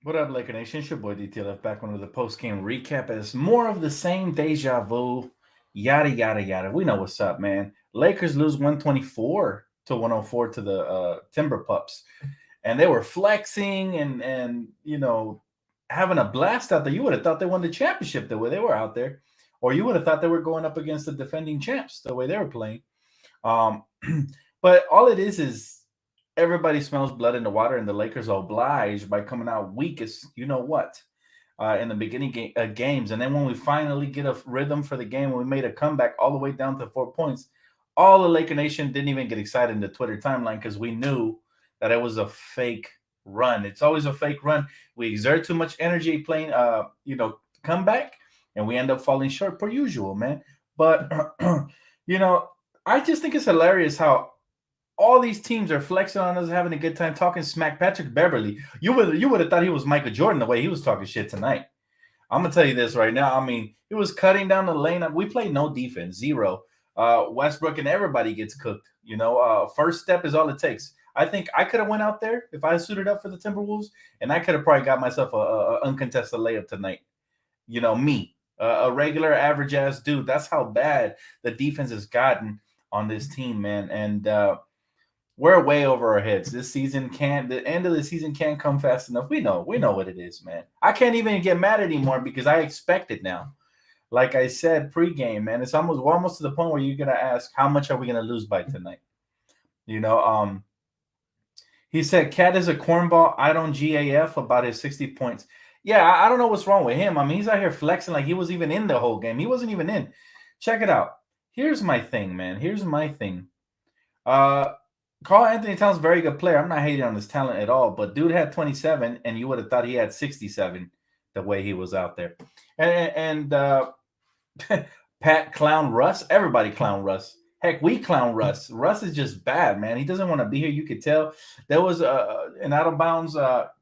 What up, Laker Nation? It's your boy DTLF back on the post-game recap as more of the same deja vu, yada yada yada. We know what's up, man. Lakers lose 124 to 104 to the TimberPups, and they were flexing and having a blast out there. You would have thought they won the championship the way they were out there, or you would have thought they were going up against the defending champs the way they were playing. Um, but all it is everybody smells blood in the water, and the Lakers are obliged by coming out weak as you know what in the beginning games. And then when we finally get a rhythm for the game, when we made a comeback all the way down to 4 points, all the Laker Nation didn't even get excited in the Twitter timeline because we knew that it was a fake run. It's always a fake run. We exert too much energy playing, comeback, and we end up falling short per usual, man. But you know, I just think it's hilarious how all these teams are flexing on us, having a good time, talking smack. Patrick Beverly, you would have thought he was Michael Jordan the way he was talking shit tonight. I'm gonna tell you this right now. I mean, he was cutting down the lane. We played no defense, zero. Westbrook and everybody gets cooked. First step is all it takes. I think I could have went out there if I suited up for the Timberwolves, and I could have probably got myself a uncontested layup tonight. Me, a regular average ass dude. That's how bad the defense has gotten on this team, man. And we're way over our heads. This season can't. The end of the season can't come fast enough. We know what it is, man. I can't even get mad anymore because I expect it now. Like I said pregame, man, it's almost to the point where you're gonna ask, how much are we gonna lose by tonight? You know, he said, "Cat is a cornball. I don't GAF about his 60 points." Yeah, I don't know what's wrong with him. I mean, he's out here flexing like he was even in the whole game. He wasn't even in. Check it out. Here's my thing, man. Here's my thing. Uh, Carl Anthony Towns very good player. I'm not hating on his talent at all, but dude had 27, and you would have thought he had 67 the way he was out there. And Pat clown Russ. Everybody clown Russ. Heck, we clown Russ. Russ is just bad, man. He doesn't want to be here. You could tell. There was an out of bounds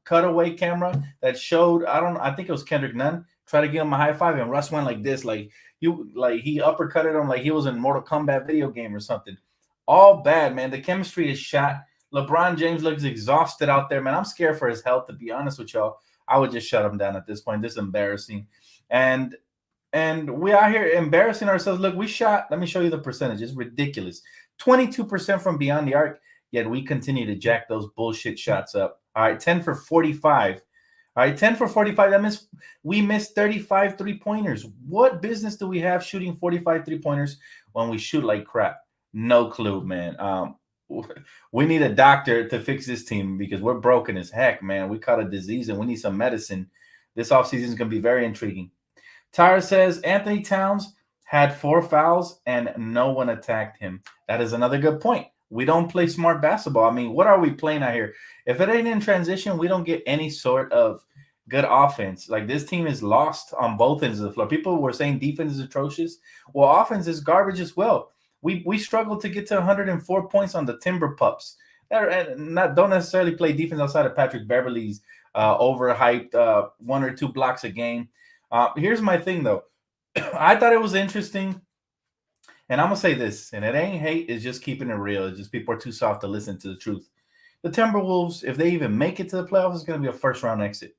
cutaway camera that showed. I think it was Kendrick Nunn. Try to give him a high five, and Russ went like this, like he uppercutted him, like he was in Mortal Kombat video game or something. All bad, man. The chemistry is shot. LeBron James looks exhausted out there, man. I'm scared for his health, to be honest with y'all. I would just shut him down at this point. This is embarrassing. And we out here embarrassing ourselves. Look, we shot. Let me show you the percentage. It's ridiculous. 22% from beyond the arc, yet we continue to jack those bullshit shots up. All right, 10 for 45. All right, 10 for 45. That means we missed 35 3-pointers. What business do we have shooting 45 3-pointers when we shoot like crap? No clue, man. We need a doctor to fix this team because we're broken as heck, man. We caught a disease and we need some medicine. This offseason is going to be very intriguing. Tyra says Anthony Towns had 4 fouls and no one attacked him. That is another good point. We don't play smart basketball. I mean, what are we playing out here? If it ain't in transition, we don't get any sort of good offense. Like, this team is lost on both ends of the floor. People were saying defense is atrocious. Well, offense is garbage as well. We struggled to get to 104 points on the Timberpups. Don't necessarily play defense outside of Patrick Beverly's overhyped 1 or 2 blocks a game. Here's my thing, though. I thought it was interesting, and I'm going to say this, and it ain't hate, it's just keeping it real. It's just people are too soft to listen to the truth. The Timberwolves, if they even make it to the playoffs, it's going to be a first-round exit.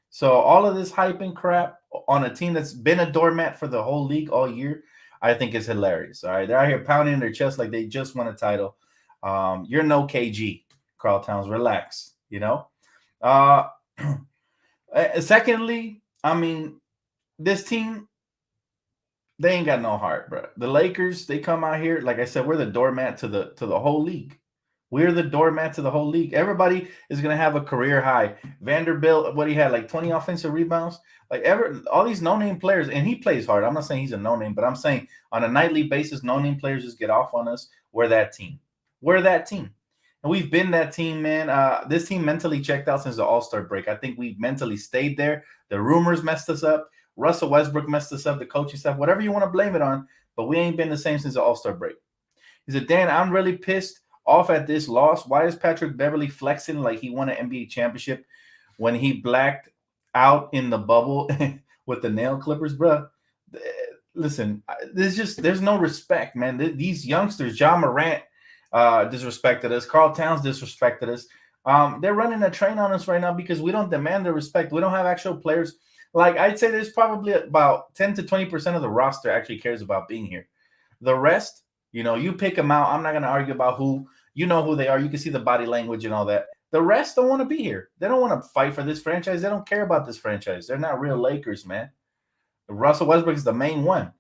So all of this hype and crap on a team that's been a doormat for the whole league all year, I think is hilarious. All right, they're out here pounding their chest like they just won a title. You're no KG, Carl Towns. Relax, you know. Secondly, I mean, this team, they ain't got no heart, bro. The Lakers, they come out here, like I said, we're the doormat to the whole league. We're the doormat to the whole league. Everybody is gonna have a career high. Vanderbilt, what he had, like 20 offensive rebounds. Like all these no-name players, and he plays hard. I'm not saying he's a no-name, but I'm saying on a nightly basis, no-name players just get off on us. We're that team. We're that team. And we've been that team, man. This team mentally checked out since the All-Star break. I think we mentally stayed there. The rumors messed us up. Russell Westbrook messed us up, the coaching staff, whatever you want to blame it on, but we ain't been the same since the All-Star break. He said, Dan, I'm really pissed off at this loss. Why is Patrick Beverly flexing like he won an NBA championship when he blacked out in the bubble with the nail clippers, bro? Listen, there's no respect, man. These youngsters, John Morant disrespected us. Karl Towns disrespected us. They're running a train on us right now because we don't demand the respect. We don't have actual players. Like I'd say, there's probably about 10 to 20% of the roster actually cares about being here. The rest, you pick them out. I'm not going to argue about who. You know who they are. You can see the body language and all that. The rest don't want to be here. They don't want to fight for this franchise. They don't care about this franchise. They're not real Lakers, man. Russell Westbrook is the main one.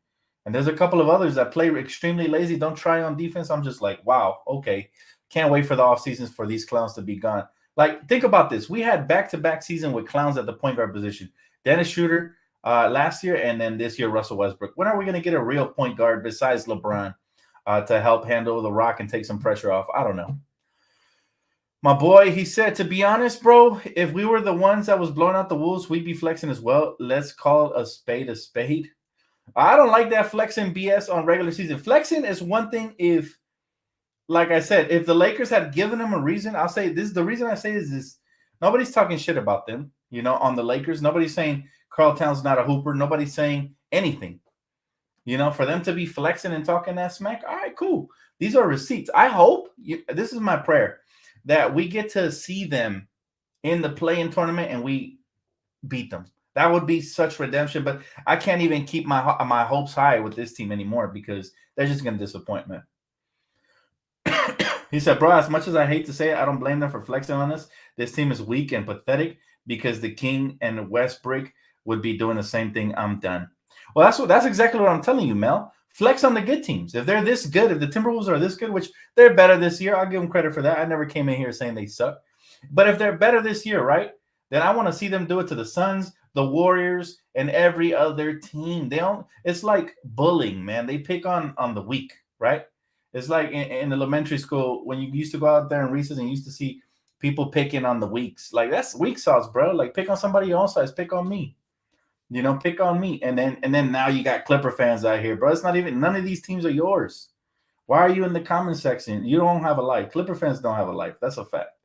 And there's a couple of others that play extremely lazy, don't try on defense. I'm just like, wow, okay. Can't wait for the off seasons for these clowns to be gone. Like, think about this. We had back-to-back season with clowns at the point guard position. Dennis Schroeder last year, and then this year, Russell Westbrook. When are we going to get a real point guard besides LeBron to help handle the rock and take some pressure off? I don't know. My boy, he said, to be honest, bro, if we were the ones that was blowing out the Wolves, we'd be flexing as well. Let's call a spade a spade. I don't like that flexing BS on regular season. Flexing is one thing if, like I said, if the Lakers had given them a reason, I'll say this. The reason I say is this: nobody's talking shit about them, on the Lakers. Nobody's saying Karl Towns not a hooper. Nobody's saying anything. For them to be flexing and talking that smack, all right, cool. These are receipts. I hope, this is my prayer, that we get to see them in the play-in tournament and we beat them. That would be such redemption, but I can't even keep my hopes high with this team anymore because they're just going to disappoint me. He said, bro, as much as I hate to say it, I don't blame them for flexing on us. This team is weak and pathetic because the King and Westbrook would be doing the same thing. I'm done. Well, that's exactly what I'm telling you, Mel. Flex on the good teams. If they're this good, if the Timberwolves are this good, which they're better this year, I'll give them credit for that. I never came in here saying they suck. But if they're better this year, right, then I want to see them do it to the Suns, the Warriors, and every other team. It's like bullying, man. They pick on the weak, right? It's like in elementary school when you used to go out there in recess and you used to see people picking on the weaks. Like, that's weak sauce, bro. Like, pick on somebody your own size. Pick on me. Pick on me. And then now you got Clipper fans out here, bro. It's not even, none of these teams are yours. Why are you in the comment section? You don't have a life. Clipper fans don't have a life. That's a fact.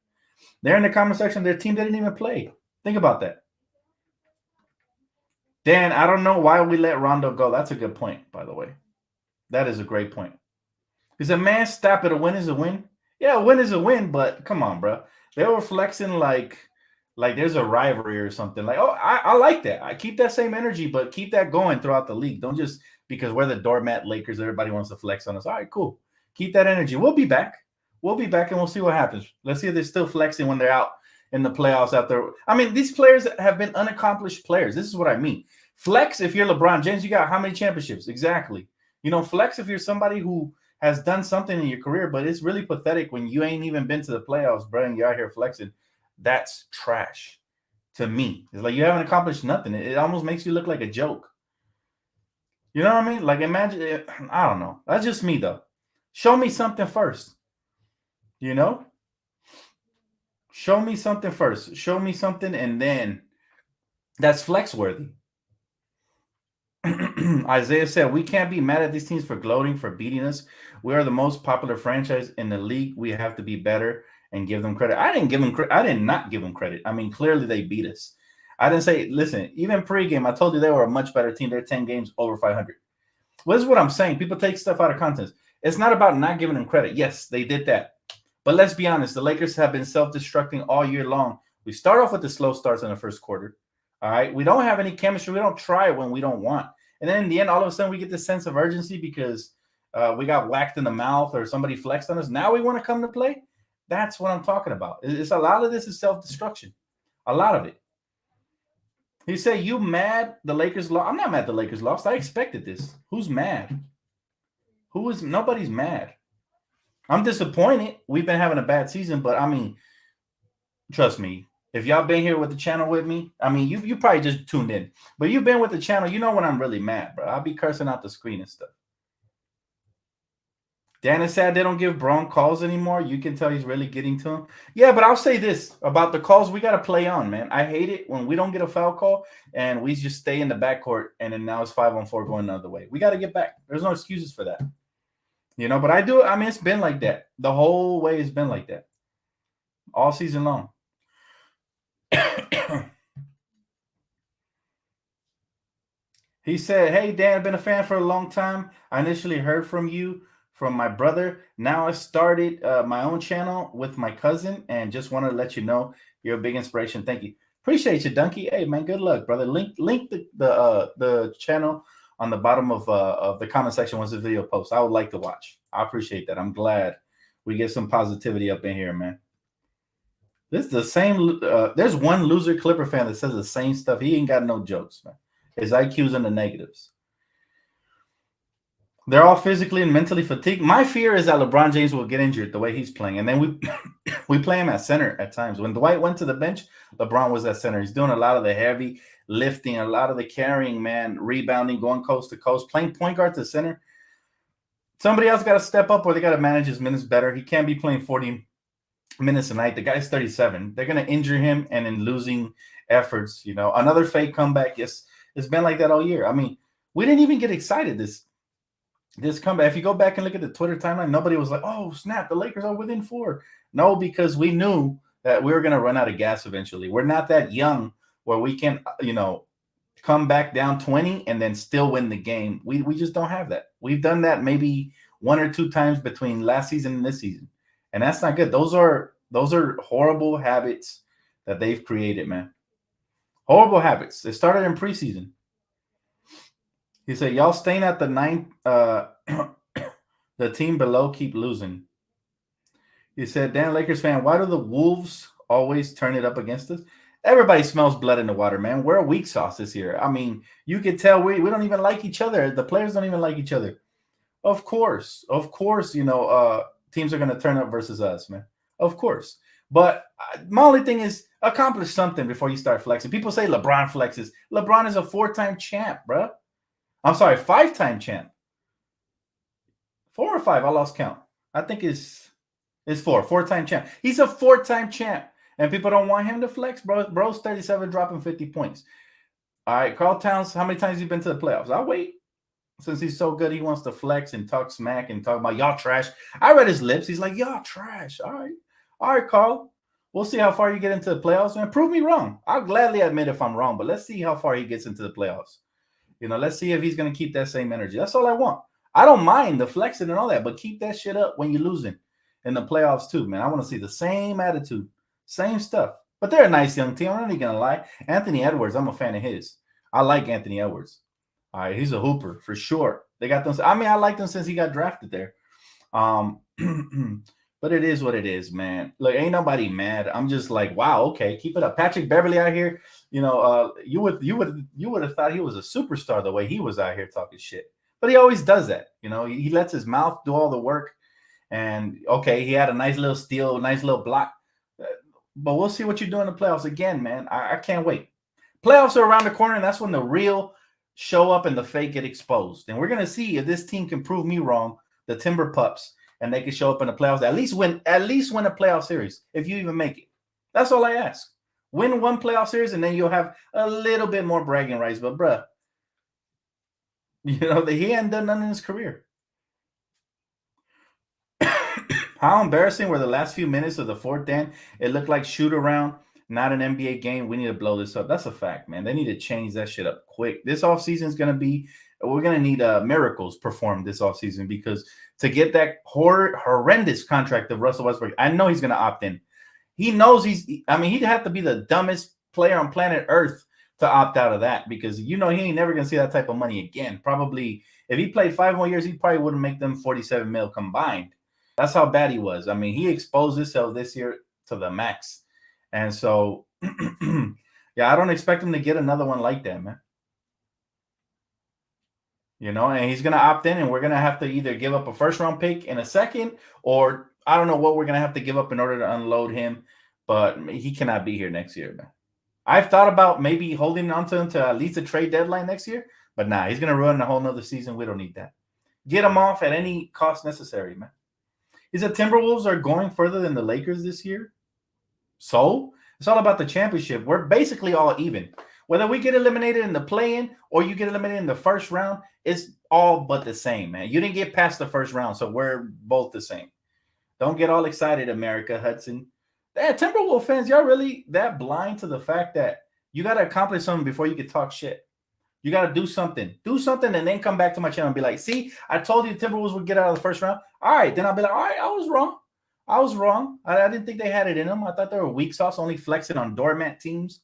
They're in the comment section. Their team didn't even play. Think about that. Dan, I don't know why we let Rondo go. That's a good point, by the way. That is a great point. He said, man, stop it. A win is a win. Yeah, a win is a win, but come on, bro. They were flexing like there's a rivalry or something. Like, oh, I like that. I keep that same energy, but keep that going throughout the league. Don't just because we're the doormat Lakers, everybody wants to flex on us. All right, cool. Keep that energy. We'll be back. We'll be back, and we'll see what happens. Let's see if they're still flexing when they're out in the playoffs out there. I mean, these players have been unaccomplished players. This is what I mean. Flex if you're LeBron James. You got how many championships? Exactly. Flex if you're somebody who has done something in your career, but it's really pathetic when you ain't even been to the playoffs, bro, and you're out here flexing. That's trash to me. It's like you haven't accomplished nothing. It almost makes you look like a joke. You know what I mean? Like, imagine it, I don't know. That's just me, though. Show me something first. Show me something first. Show me something, and then that's flex worthy. Isaiah said, we can't be mad at these teams for gloating, for beating us. We are the most popular franchise in the league. We have to be better and give them credit. I did not give them credit. I mean, clearly they beat us. I didn't say, listen, even pregame, I told you they were a much better team. They're 10 games over 500. Well, this is what I'm saying. People take stuff out of context. It's not about not giving them credit. Yes, they did that. But let's be honest. The Lakers have been self-destructing all year long. We start off with the slow starts in the first quarter. All right. We don't have any chemistry. We don't try when we don't want. And then in the end, all of a sudden, we get this sense of urgency because we got whacked in the mouth or somebody flexed on us. Now we want to come to play. That's what I'm talking about. It's a lot of this is self-destruction. A lot of it. He said, you mad the Lakers lost? I'm not mad the Lakers lost. I expected this. Who's mad? Nobody's mad. I'm disappointed. We've been having a bad season, but I mean, trust me. If y'all been here with the channel with me, I mean, you probably just tuned in. But you've been with the channel, you know when I'm really mad, bro. I'll be cursing out the screen and stuff. Dan is sad they don't give Braun calls anymore. You can tell he's really getting to him. Yeah, but I'll say this about the calls we got to play on, man. I hate it when we don't get a foul call and we just stay in the backcourt and then now it's 5-on-4 going the other way. We got to get back. There's no excuses for that. But I do. I mean, it's been like that. The whole way it's been like that. All season long. He said, hey, Dan, I've been a fan for a long time. I initially heard from you from my brother. Now I started my own channel with my cousin, and just wanted to let you know you're a big inspiration. Thank you. Appreciate you, Dunky. Hey man, good luck, brother. Link the channel on the bottom of the comment section once the video posts. I would like to watch. I appreciate that. I'm glad we get some positivity up in here, man. This is the same. There's one loser Clipper fan that says the same stuff. He ain't got no jokes, man. His IQ's in the negatives. They're all physically and mentally fatigued. My fear is that LeBron James will get injured the way he's playing, and then we play him at center at times. When Dwight went to the bench, LeBron was at center. He's doing a lot of the heavy lifting, a lot of the carrying, man, rebounding, going coast to coast, playing point guard to center. Somebody else got to step up, or they got to manage his minutes better. He can't be playing 40 minutes a night. The guy's 37. They're going to injure him, and in losing efforts, another fake comeback. Yes, it's been like that all year. I mean, we didn't even get excited this comeback. If you go back and look at the Twitter timeline, nobody was like, oh, snap, the Lakers are within 4. No, because we knew that we were going to run out of gas eventually. We're not that young where we can, come back down 20 and then still win the game. We just don't have that. We've done that maybe 1 or 2 times between last season and this season. And that's not good. Those are horrible habits that they've created, man. Horrible habits. It started in preseason. He said, y'all staying at the 9th, the team below keep losing. He said, Dan, Lakers fan, why do the Wolves always turn it up against us? Everybody smells blood in the water, man. We're a weak sauce this year. I mean, you could tell we don't even like each other. The players don't even like each other. Of course, teams are going to turn up versus us, man. Of course. But my only thing is accomplish something before you start flexing. People say LeBron flexes. LeBron is a 4-time champ, bro. I'm sorry, 5-time champ. 4 or 5, I lost count. I think it's 4. 4-time champ. He's a 4-time champ. And people don't want him to flex, bro. Bro's 37, dropping 50 points. All right, Karl Towns, how many times has he been to the playoffs? I'll wait. Since he's so good, he wants to flex and talk smack and talk about y'all trash. I read his lips. He's like, y'all trash. All right, Karl. We'll see how far you get into the playoffs, man. Prove me wrong. I'll gladly admit if I'm wrong, but let's see how far he gets into the playoffs. Let's see if he's going to keep that same energy. That's all I want. I don't mind the flexing and all that, but keep that shit up when you're losing in the playoffs too, man. I want to see the same attitude, same stuff. But they're a nice young team. I'm not even going to lie. Anthony Edwards, I'm a fan of his. I like Anthony Edwards. All right, he's a hooper for sure. They got them. I mean, I liked him since he got drafted there. But it is what it is, man. Look, ain't nobody mad. I'm just like, wow, okay, keep it up. Patrick Beverly out here, you would have thought he was a superstar the way he was out here talking shit. But he always does that. He lets his mouth do all the work. And okay, he had a nice little steal, nice little block. But we'll see what you do in the playoffs again, man. I can't wait. Playoffs are around the corner, and that's when the real show up and the fake get exposed. And we're gonna see if this team can prove me wrong, the TimberPups, and they can show up in the playoffs. At least win a playoff series if you even make it. That's all I ask. Win one playoff series, and then you'll have a little bit more bragging rights. But bruh, he hadn't done none in his career. How embarrassing were the last few minutes of the fourth down? It looked like shoot around, not an NBA game. We need to blow this up. That's a fact, man. They need to change that shit up quick. This offseason is going to be, we're going to need miracles performed this offseason, because to get that horrendous contract of Russell Westbrook, I know he's going to opt in. He knows he'd have to be the dumbest player on planet Earth to opt out of that, because he ain't never going to see that type of money again. Probably if he played 5 more years, he probably wouldn't make them 47 mil combined. That's how bad he was. I mean, he exposed himself this year to the max. And so, yeah, I don't expect him to get another one like that, man. And he's going to opt in, and we're going to have to either give up a first-round pick in a second, or I don't know what we're going to have to give up in order to unload him. But he cannot be here next year, man. I've thought about maybe holding on to him to at least a trade deadline next year. But nah, he's going to ruin a whole nother season. We don't need that. Get him off at any cost necessary, man. Is the Timberwolves are going further than the Lakers this year? So it's all about the championship. We're basically all even. Whether we get eliminated in the play-in or you get eliminated in the first round, it's all but the same, man. You didn't get past the first round, so we're both the same. Don't get all excited, America Hudson. Timberwolves fans, y'all really that blind to the fact that you got to accomplish something before you can talk shit? You got to do something. Do something and then come back to my channel and be like, see, I told you the Timberwolves would get out of the first round. All right. Then I'll be like, all right, I was wrong. I was wrong. I didn't think they had it in them. I thought they were weak sauce, only flexing on doormat teams.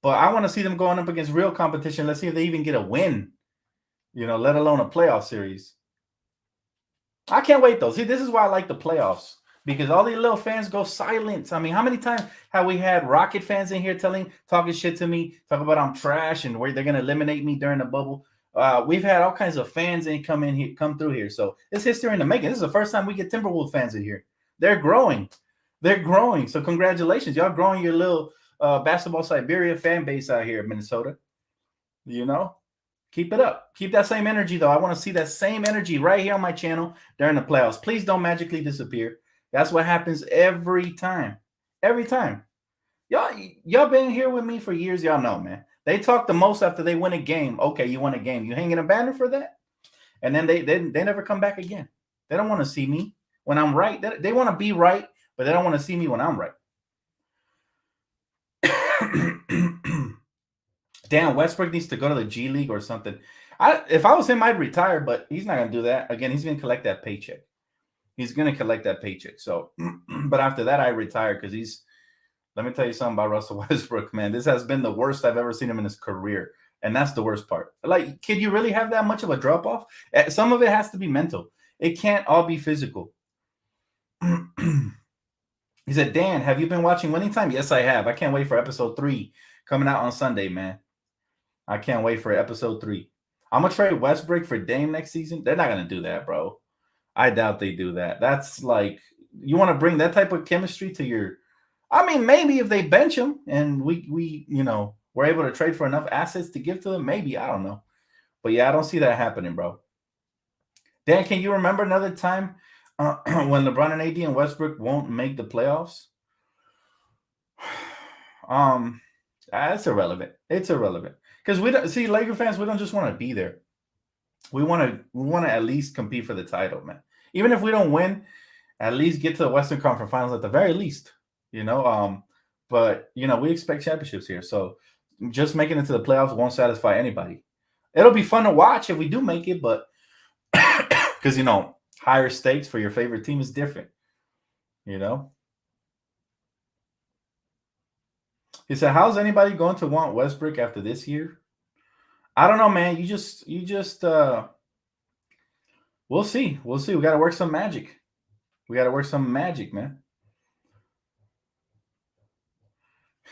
But I want to see them going up against real competition. Let's see if they even get a win, let alone a playoff series. I can't wait, though. See, this is why I like the playoffs, because all these little fans go silent. I mean, how many times have we had Rocket fans in here talking shit to me, talking about I'm trash and where they're going to eliminate me during the bubble? We've had all kinds of fans come through here. So it's history in the making. This is the first time we get Timberwolves fans in here. They're growing. They're growing. So congratulations. Y'all growing your little basketball Siberia fan base out here in Minnesota. Keep it up. Keep that same energy, though. I want to see that same energy right here on my channel during the playoffs. Please don't magically disappear. That's what happens every time. Every time. Y'all been here with me for years. Y'all know, man. They talk the most after they win a game. Okay, you won a game. You hanging a banner for that? And then they never come back again. They don't want to see me when I'm right. They want to be right, but they don't want to see me when I'm right. Damn, Westbrook needs to go to the G League or something. If I was him, I'd retire, but he's not going to do that. Again, he's going to collect that paycheck. He's going to collect that paycheck. So, but after that, I retire because let me tell you something about Russell Westbrook, man. This has been the worst I've ever seen him in his career. And that's the worst part. Like, can you really have that much of a drop-off? Some of it has to be mental. It can't all be physical. He said, Dan, have you been watching Winning Time? Yes, I have. I can't wait for episode 3 coming out on Sunday, man. I can't wait for episode 3. I'm going to trade Westbrook for Dame next season. They're not going to do that, bro. I doubt they do that. That's like, you want to bring that type of chemistry to your, I mean, maybe if they bench him and we're able to trade for enough assets to give to them, maybe, I don't know. But yeah, I don't see that happening, bro. Dan, can you remember another time when LeBron and AD and Westbrook won't make the playoffs? It's irrelevant. It's irrelevant. Because we don't see Laker fans, we don't just want to be there. We want to at least compete for the title, man. Even if we don't win, at least get to the Western Conference Finals at the very least. But we expect championships here. So just making it to the playoffs won't satisfy anybody. It'll be fun to watch if we do make it, but because higher stakes for your favorite team is different. He said, how's anybody going to want Westbrook after this year? I don't know, man. You just we'll see. We'll see. We got to work some magic. Man.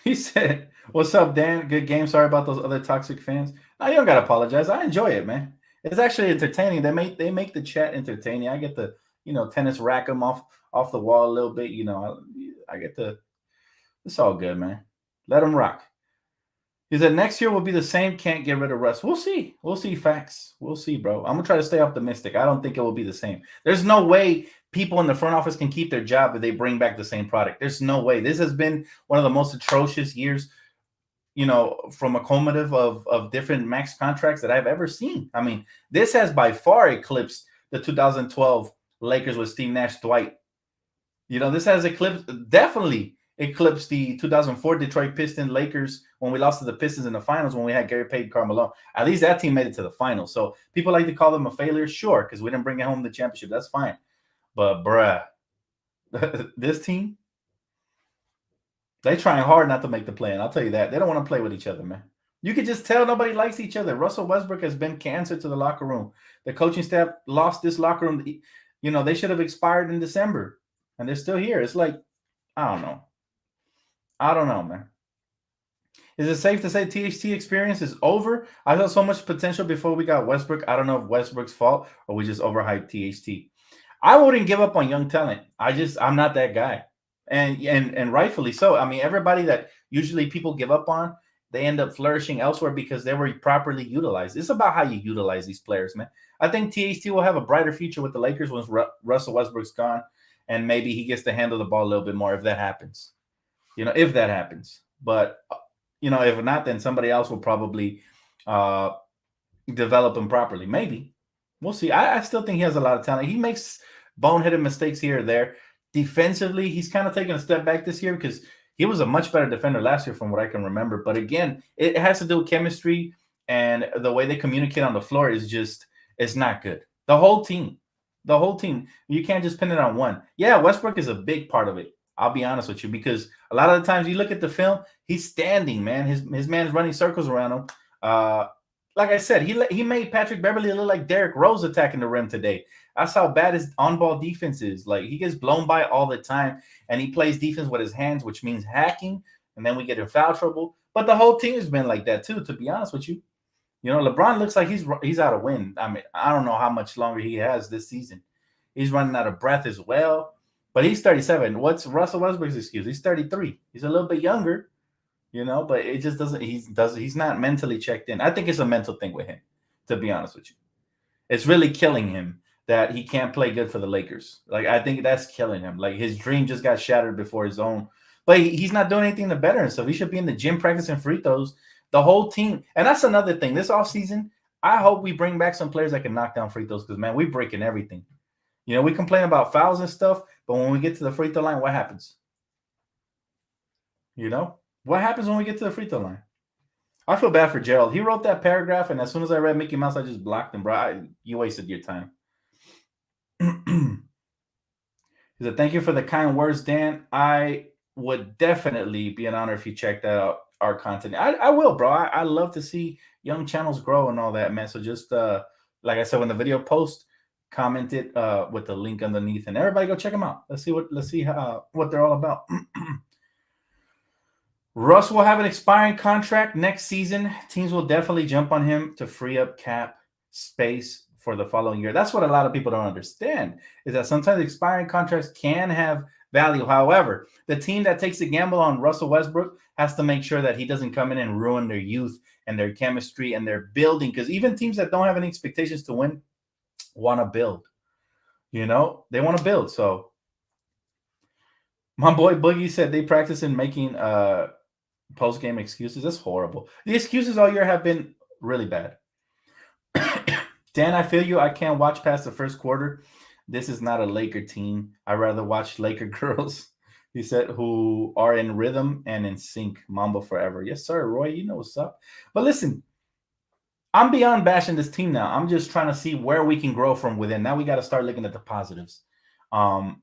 He said, what's up, Dan? Good game. Sorry about those other toxic fans. No, you don't got to apologize. I enjoy it, man. It's actually entertaining. They make the chat entertaining. I get to, tennis rack them off the wall a little bit. I get to, it's all good, man. Let them rock. He said next year will be the same. Can't get rid of Russ. We'll see. We'll see. Facts. We'll see, bro. I'm going to try to stay optimistic. I don't think it will be the same. There's no way people in the front office can keep their job if they bring back the same product. There's no way. This has been one of the most atrocious years, from a cumulative of different max contracts that I've ever seen. I mean, this has by far eclipsed the 2012 Lakers with Steve Nash, Dwight. This has definitely eclipsed the 2004 Detroit Pistons Lakers when we lost to the Pistons in the finals when we had Gary Payton, Carmelo. At least that team made it to the finals. So people like to call them a failure, sure, because we didn't bring home the championship. That's fine. But bruh, this team, they trying hard not to make the play. And I'll tell you that. They don't want to play with each other, man. You could just tell nobody likes each other. Russell Westbrook has been cancer to the locker room. The coaching staff lost this locker room. They should have expired in December. And they're still here. It's like, I don't know, man. Is it safe to say THT experience is over? I saw so much potential before we got Westbrook. I don't know if Westbrook's fault or we just overhyped THT. I wouldn't give up on young talent. I'm not that guy. And rightfully so. I mean, everybody that usually people give up on, they end up flourishing elsewhere because they were properly utilized. It's about how you utilize these players, man. I think THT will have a brighter future with the Lakers once Russell Westbrook's gone, and maybe he gets to handle the ball a little bit more if that happens. If that happens. But, if not, then somebody else will probably develop him properly. Maybe. We'll see. I still think he has a lot of talent. He makes boneheaded mistakes here or there. Defensively, he's kind of taken a step back this year because he was a much better defender last year from what I can remember. But again, it has to do with chemistry and the way they communicate on the floor is just it's not good. The whole team, the whole team. You can't just pin it on one. Yeah, Westbrook is a big part of it. I'll be honest with you because a lot of the times you look at the film, he's standing, man. His man's running circles around him. Like I said, he made Patrick Beverly look like Derrick Rose attacking the rim today. That's how bad his on-ball defense is. Like he gets blown by all the time, and he plays defense with his hands, which means hacking, and then we get in foul trouble. But the whole team has been like that too. To be honest with you, LeBron looks like he's out of wind. I mean, I don't know how much longer he has this season. He's running out of breath as well. But he's 37. What's Russell Westbrook's excuse? He's 33. He's a little bit younger, but it just doesn't. He's not mentally checked in. I think it's a mental thing with him, to be honest with you. It's really killing him that he can't play good for the Lakers. Like I think that's killing him. Like his dream just got shattered before his own. But he's not doing anything to better himself. He should be in the gym practicing free throws. The whole team. And that's another thing. This offseason, I hope we bring back some players that can knock down free throws because, man, we're breaking everything. We complain about fouls and stuff, but when we get to the free throw line, what happens? What happens when we get to the free throw line? I feel bad for Gerald. He wrote that paragraph, and as soon as I read Mickey Mouse, I just blocked him, bro. You wasted your time. He said, thank you for the kind words, Dan. I would definitely be an honor if you checked out our content. I will, bro. I love to see young channels grow and all that, man. So just like I said, when the video posts, comment it with the link underneath, and everybody go check them out. Let's see what they're all about. Russ will have an expiring contract next season. Teams will definitely jump on him to free up cap space for the following year. That's what a lot of people don't understand, is that sometimes expiring contracts can have value. However, the team that takes the gamble on Russell Westbrook has to make sure that he doesn't come in and ruin their youth and their chemistry and their building, because even teams that don't have any expectations to win want to build. They want to build. So my boy Boogie said they practice in making post-game excuses. That's horrible. The excuses all year have been really bad. Dan, I feel you. I can't watch past the first quarter. This is not a Laker team. I'd rather watch Laker girls, he said, who are in rhythm and in sync. Mamba forever. Yes, sir, Roy. You know what's up. But listen, I'm beyond bashing this team now. I'm just trying to see where we can grow from within. Now we got to start looking at the positives. And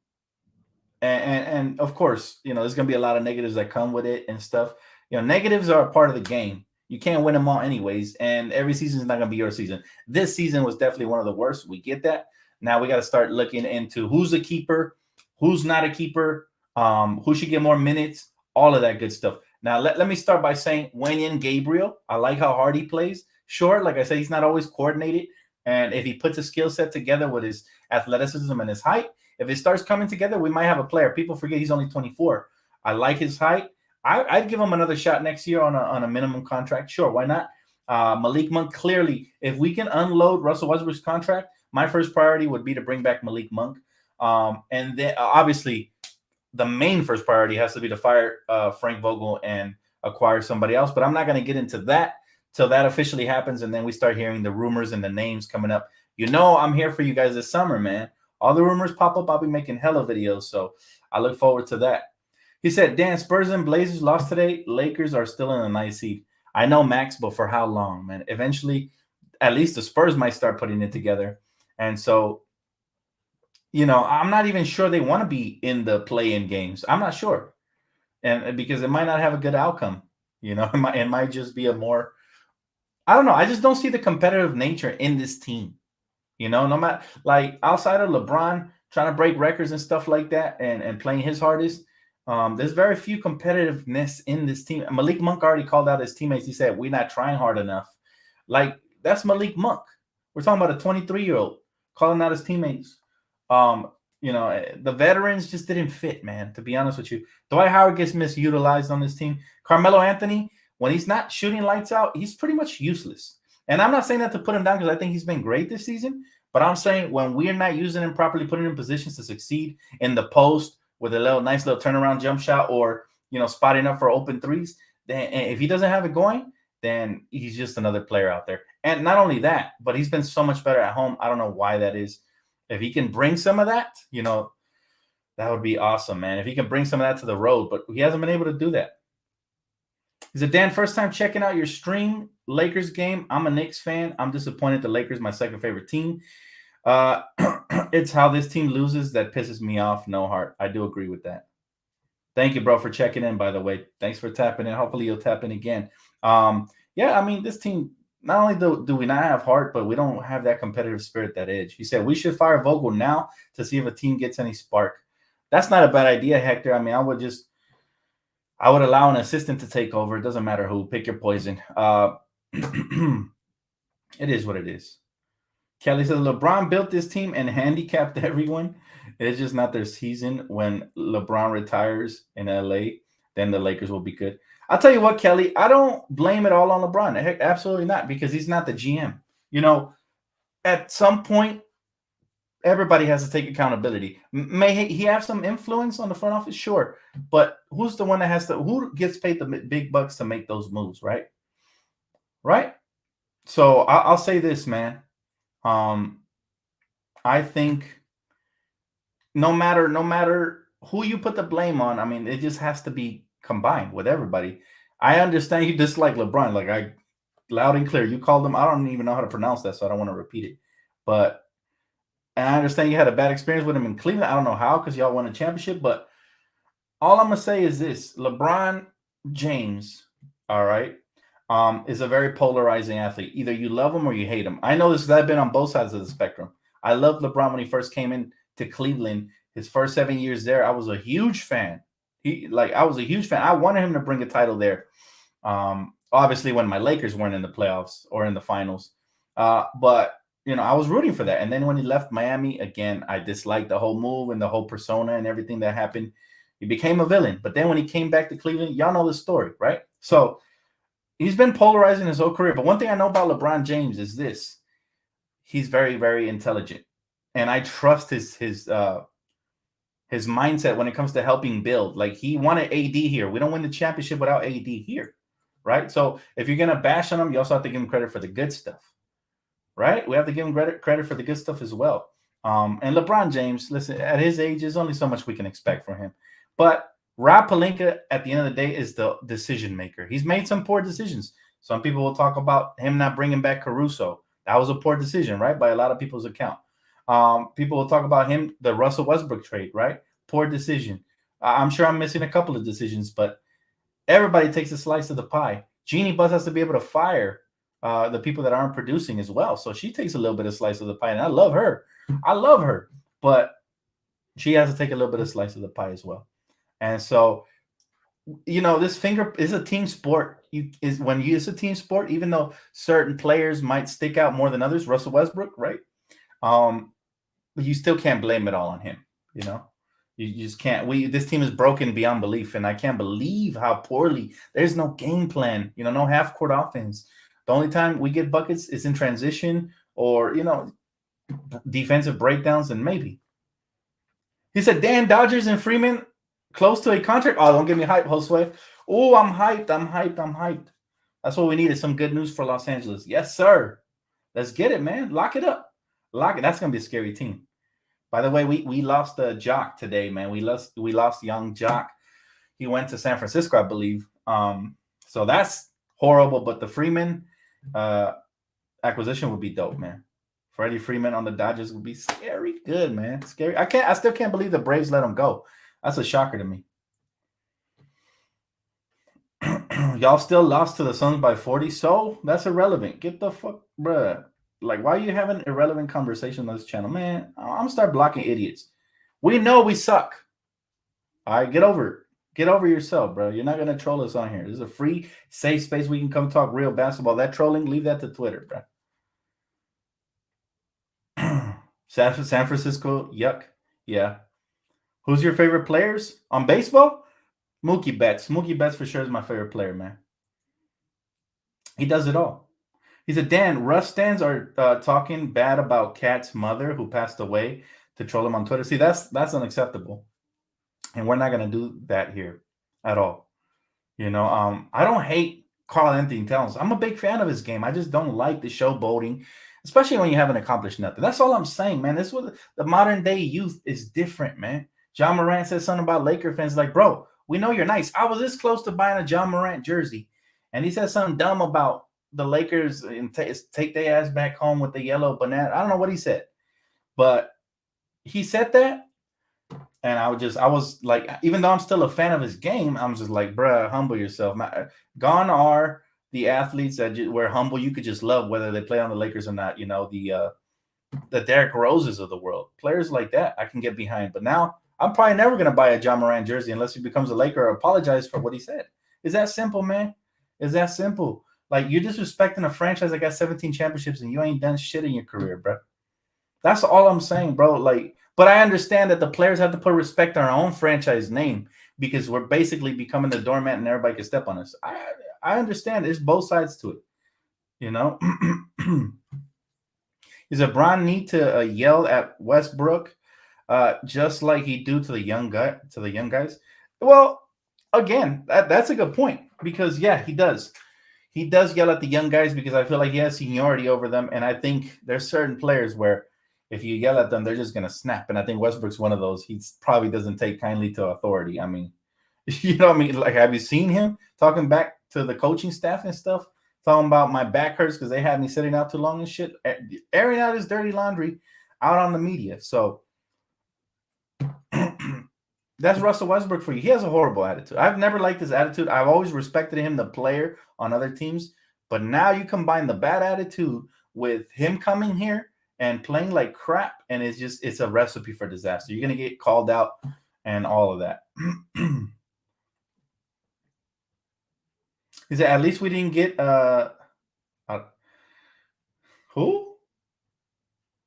of course, there's going to be a lot of negatives that come with it and stuff. Negatives are a part of the game. You can't win them all anyways, and every season is not going to be your season. This season was definitely one of the worst. We get that. Now we got to start looking into who's a keeper, who's not a keeper, who should get more minutes, all of that good stuff. Now, let me start by saying Wenyen Gabriel. I like how hard he plays. Sure, like I said, he's not always coordinated, and if he puts a skill set together with his athleticism and his height, if it starts coming together, we might have a player. People forget he's only 24. I like his height. I'd give him another shot next year on a minimum contract. Sure, why not? Malik Monk, clearly, if we can unload Russell Westbrook's contract, my first priority would be to bring back Malik Monk. And then obviously the main first priority has to be to fire Frank Vogel and acquire somebody else. But I'm not going to get into that till that officially happens, and then we start hearing the rumors and the names coming up. I'm here for you guys this summer, man. All the rumors pop up, I'll be making hella videos, so I look forward to that. He said, Dan, Spurs and Blazers lost today. Lakers are still in a nice seed. I know, Max, but for how long, man? Eventually, at least the Spurs might start putting it together. And so, I'm not even sure they want to be in the play-in games. I'm not sure. And because it might not have a good outcome. It might just be a more, I don't know. I just don't see the competitive nature in this team. No matter, like, outside of LeBron trying to break records and stuff like that and playing his hardest, there's very few competitiveness in this team. Malik Monk already called out his teammates. He said, we're not trying hard enough. Like, that's Malik Monk. We're talking about a 23-year-old calling out his teammates. The veterans just didn't fit, man, to be honest with you. Dwight Howard gets misutilized on this team. Carmelo Anthony, when he's not shooting lights out, he's pretty much useless. And I'm not saying that to put him down because I think he's been great this season, but I'm saying when we're not using him properly, putting him in positions to succeed in the post with a nice little turnaround jump shot or, spotting up for open threes, then if he doesn't have it going, then he's just another player out there. And not only that, but he's been so much better at home. I don't know why that is. If he can bring some of that, that would be awesome, man. If he can bring some of that to the road, but he hasn't been able to do that. Is it Dan? First time checking out your stream, Lakers game. I'm a Knicks fan. I'm disappointed the Lakers, my second favorite team. It's how this team loses that pisses me off. No heart. I do agree with that. Thank you, bro, for checking in, by the way. Thanks for tapping in. Hopefully you'll tap in again. Yeah, I mean, this team, not only do we not have heart, but we don't have that competitive spirit, that edge. He said we should fire Vogel now to see if a team gets any spark. That's not a bad idea, Hector. I mean, I would allow an assistant to take over. It doesn't matter who. Pick your poison. It is what it is. Kelly says LeBron built this team and handicapped everyone. It's just not their season. When LeBron retires in LA, then the Lakers will be good. I'll tell you what, Kelly, I don't blame it all on LeBron. Heck, absolutely not, because he's not the GM. You know, at some point, everybody has to take accountability. May he have some influence on the front office? Sure. But who's the one that who gets paid the big bucks to make those moves, right? Right? So I'll say this, man. I think no matter who you put the blame on, I mean, it just has to be combined with everybody. I understand you dislike LeBron, like I loud and clear. You called him. I don't even know how to pronounce that, so I don't want to repeat it. But and I understand you had a bad experience with him in Cleveland. I don't know how, because y'all won a championship. But all I'm gonna say is this: LeBron James, all right, is a very polarizing athlete. Either you love him or you hate him. I know this because I've been on both sides of the spectrum. I loved LeBron when he first came in to Cleveland. His first 7 years there, I was a huge fan. I was a huge fan. I wanted him to bring a title there. Obviously, when my Lakers weren't in the playoffs or in the finals, but I was rooting for that. And then when he left Miami, again, I disliked the whole move and the whole persona and everything that happened. He became a villain. But then when he came back to Cleveland, y'all know the story, right? So he's been polarizing his whole career. But one thing I know about LeBron James is this: he's very, very intelligent, and I trust his mindset when it comes to helping build. Like, he wanted AD here. We don't win the championship without AD here, right? So if you're gonna bash on him, you also have to give him credit for the good stuff, right? We have to give him credit for the good stuff as well. And LeBron James, listen, at his age, there's only so much we can expect from him. But Rob Pelinka, at the end of the day, is the decision maker. He's made some poor decisions. Some people will talk about him not bringing back Caruso. That was a poor decision, right? By a lot of people's account. People will talk about him, the Russell Westbrook trade, right? Poor decision. I'm sure I'm missing a couple of decisions, but everybody takes a slice of the pie. Jeannie Buss has to be able to fire the people that aren't producing as well. So she takes a little bit of slice of the pie, and I love her. But she has to take a little bit of slice of the pie as well. And so, this finger is a team sport. When it's a team sport, even though certain players might stick out more than others, Russell Westbrook, right? You still can't blame it all on him. You just can't. This team is broken beyond belief, and I can't believe how poorly. There's no game plan. No half court offense. The only time we get buckets is in transition or defensive breakdowns, and maybe. He said, Dan, Dodgers and Freeman close to a contract. Oh, don't get me hyped, Josue. Oh, I'm hyped. That's what we need, is some good news for Los Angeles. Yes, sir. Let's get it, man. Lock it up. That's going to be a scary team. By the way, we lost Jock today, man. We lost young Jock. He went to San Francisco, I believe. So that's horrible. But the Freeman acquisition would be dope, man. Freddie Freeman on the Dodgers would be scary good, man. Scary. I still can't believe the Braves let him go. That's a shocker to me. Y'all still lost to the Suns by 40, so that's irrelevant. Get the fuck, bruh. Like, why are you having irrelevant conversation on this channel? Man, I'm going to start blocking idiots. We know we suck. All right, get over it. Get over yourself, bro. You're not going to troll us on here. This is a free, safe space. We can come talk real basketball. That trolling, leave that to Twitter, bro. San Francisco, yuck. Yeah. Who's your favorite players on baseball? Mookie Betts. Mookie Betts for sure is my favorite player, man. He does it all. He said, Dan, Russ stands are talking bad about Kat's mother who passed away to troll him on Twitter. See, that's unacceptable. And we're not going to do that here at all. I don't hate Karl-Anthony Towns. I'm a big fan of his game. I just don't like the showboating, especially when you haven't accomplished nothing. That's all I'm saying, man. This is what the modern day youth is different, man. John Morant said something about Laker fans like, bro, we know you're nice. I was this close to buying a John Morant jersey. and he said something dumb about the Lakers and take their ass back home with the yellow banana. I don't know what he said, but he said that, and I was like, even though I'm still a fan of his game, I'm just like, bruh, humble yourself. Gone are the athletes that were humble. You could just love whether they play on the Lakers or not. You know, the Derrick Roses of the world, players like that, I can get behind. But now I'm probably never gonna buy a John Moran jersey unless he becomes a Laker or apologize for what he said. Is that simple, man? Is that simple? Like, you're disrespecting a franchise that got 17 championships and you ain't done shit in your career, bro. That's all I'm saying, bro. Like, but I understand that the players have to put respect on our own franchise name because we're basically becoming the doormat and everybody can step on us. I understand. There's both sides to it, you know. Does LeBron need to yell at Westbrook just like he do to the young guys? Well, again, that's a good point because yeah, he does. He does yell at the young guys because I feel like he has seniority over them, and I think there's certain players where if you yell at them, they're just gonna snap. And I think Westbrook's one of those. He probably doesn't take kindly to authority. I mean, you know what I mean? Like, have you seen him talking back to the coaching staff and stuff? Talking about my back hurts because they had me sitting out too long and shit, airing out his dirty laundry out on the media. So that's Russell Westbrook for you. He has a horrible attitude. I've never liked his attitude. I've always respected him, the player on other teams. But now you combine the bad attitude with him coming here and playing like crap, and it's a recipe for disaster. You're gonna get called out and all of that. He said, at least we didn't get who?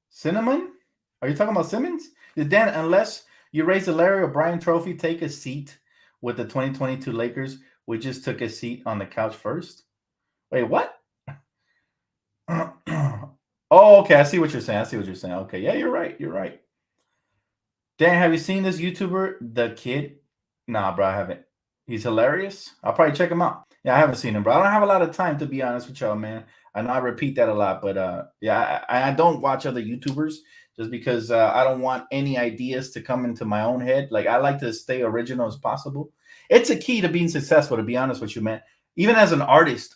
Cinnamon? Are you talking about Simmons? Dan, unless you raise the Larry O'Brien trophy, take a seat with the 2022 Lakers. We just took a seat on the couch first. Wait, what? Oh, okay. I see what you're saying. Okay. Yeah, you're right. Dan, have you seen this YouTuber, The Kid? Nah, bro, I haven't. He's hilarious. I'll probably check him out. Yeah, I haven't seen him, bro. I don't have a lot of time, to be honest with y'all, man. I know I repeat that a lot, but yeah, I don't watch other YouTubers just because I don't want any ideas to come into my own head. Like, I like to stay original as possible. It's a key to being successful, to be honest with you, man. Even as an artist,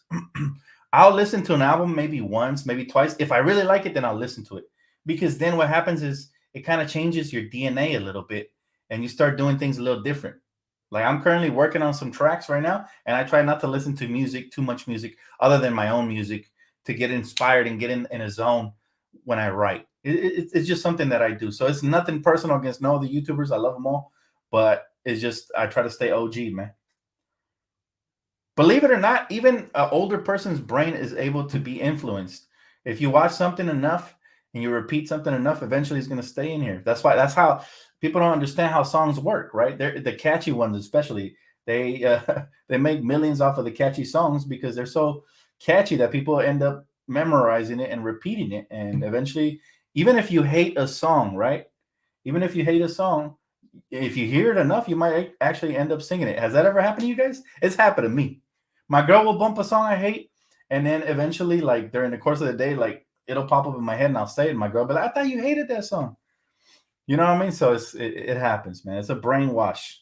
I'll listen to an album maybe once, maybe twice. If I really like it, then I'll listen to it. Because then what happens is it kind of changes your DNA a little bit and you start doing things a little different. Like, I'm currently working on some tracks right now, and I try not to listen to too much music other than my own music to get inspired and get in a zone when I write. It's just something that I do. So it's nothing personal against no other YouTubers. I love them all, but it's just I try to stay OG, man. Believe it or not, even an older person's brain is able to be influenced. If you watch something enough and you repeat something enough, eventually it's going to stay in here. That's how people don't understand how songs work, right? They're the catchy ones, especially. They they make millions off of the catchy songs because they're so catchy that people end up memorizing it and repeating it. And eventually, even if you hate a song, right? Even if you hate a song, if you hear it enough, you might actually end up singing it. Has that ever happened to you guys? It's happened to me. My girl will bump a song I hate, and then eventually, like during the course of the day, like it'll pop up in my head and I'll say it, and my girl will be like, I thought you hated that song. You know what I mean? So it happens, man. It's a brainwash.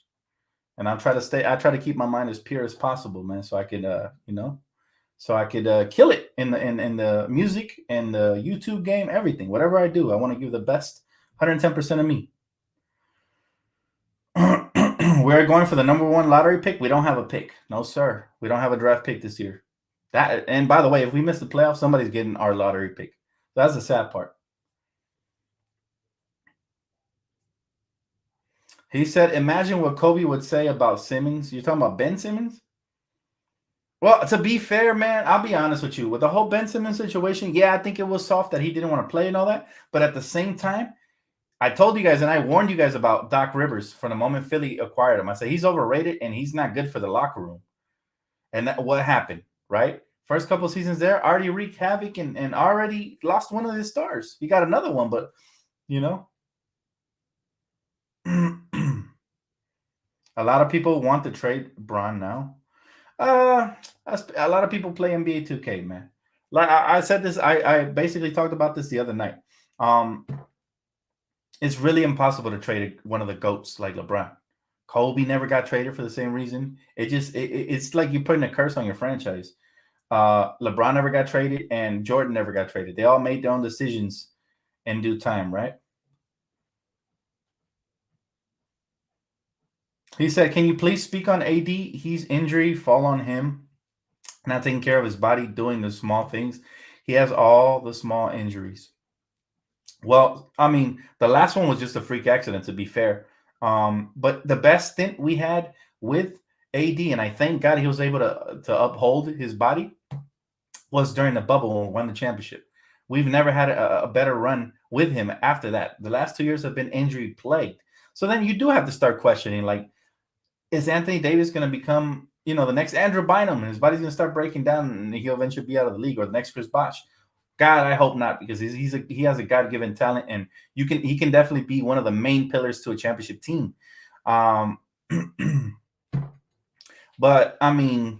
And I try to keep my mind as pure as possible, man, so I could kill it in the music and the YouTube game, everything. Whatever I do, I want to give the best 110% of me. We're going for the number 1 lottery pick. We don't have a pick. No, sir. We don't have a draft pick this year. And by the way, if we miss the playoffs, somebody's getting our lottery pick. That's the sad part. He said, imagine what Kobe would say about Simmons. You're talking about Ben Simmons? Well, to be fair, man, I'll be honest with you. With the whole Ben Simmons situation, yeah, I think it was soft that he didn't want to play and all that. But at the same time, I told you guys and I warned you guys about Doc Rivers from the moment Philly acquired him. I said he's overrated and he's not good for the locker room. And what happened, right? First couple seasons there, already wreaked havoc and already lost one of his stars. He got another one, but, you know. A lot of people want to trade Bron now. A lot of people play NBA 2K, man. Like I said this, I basically talked about this the other night. It's really impossible to trade one of the GOATs like LeBron. Kobe never got traded for the same reason. It's like you're putting a curse on your franchise. LeBron never got traded, and Jordan never got traded. They all made their own decisions in due time, right? He said, "Can you please speak on AD? He's injury fall on him, not taking care of his body, doing the small things. He has all the small injuries." Well, I mean, the last one was just a freak accident, to be fair. But the best stint we had with AD, and I thank God he was able to uphold his body, was during the bubble when we won the championship. We've never had a better run with him after that. The last 2 years have been injury plagued. So then you do have to start questioning, like, is Anthony Davis going to become, the next Andrew Bynum, and his body's going to start breaking down, and he'll eventually be out of the league, or the next Chris Bosh? God, I hope not, because he has a God-given talent, and he can definitely be one of the main pillars to a championship team. But I mean,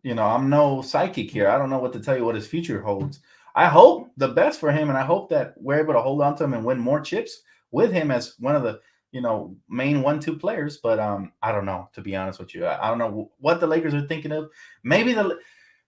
I'm no psychic here. I don't know what to tell you what his future holds. I hope the best for him, and I hope that we're able to hold on to him and win more chips with him as one of the main 1-2 players. But I don't know, to be honest with you. I don't know what the Lakers are thinking of. Maybe the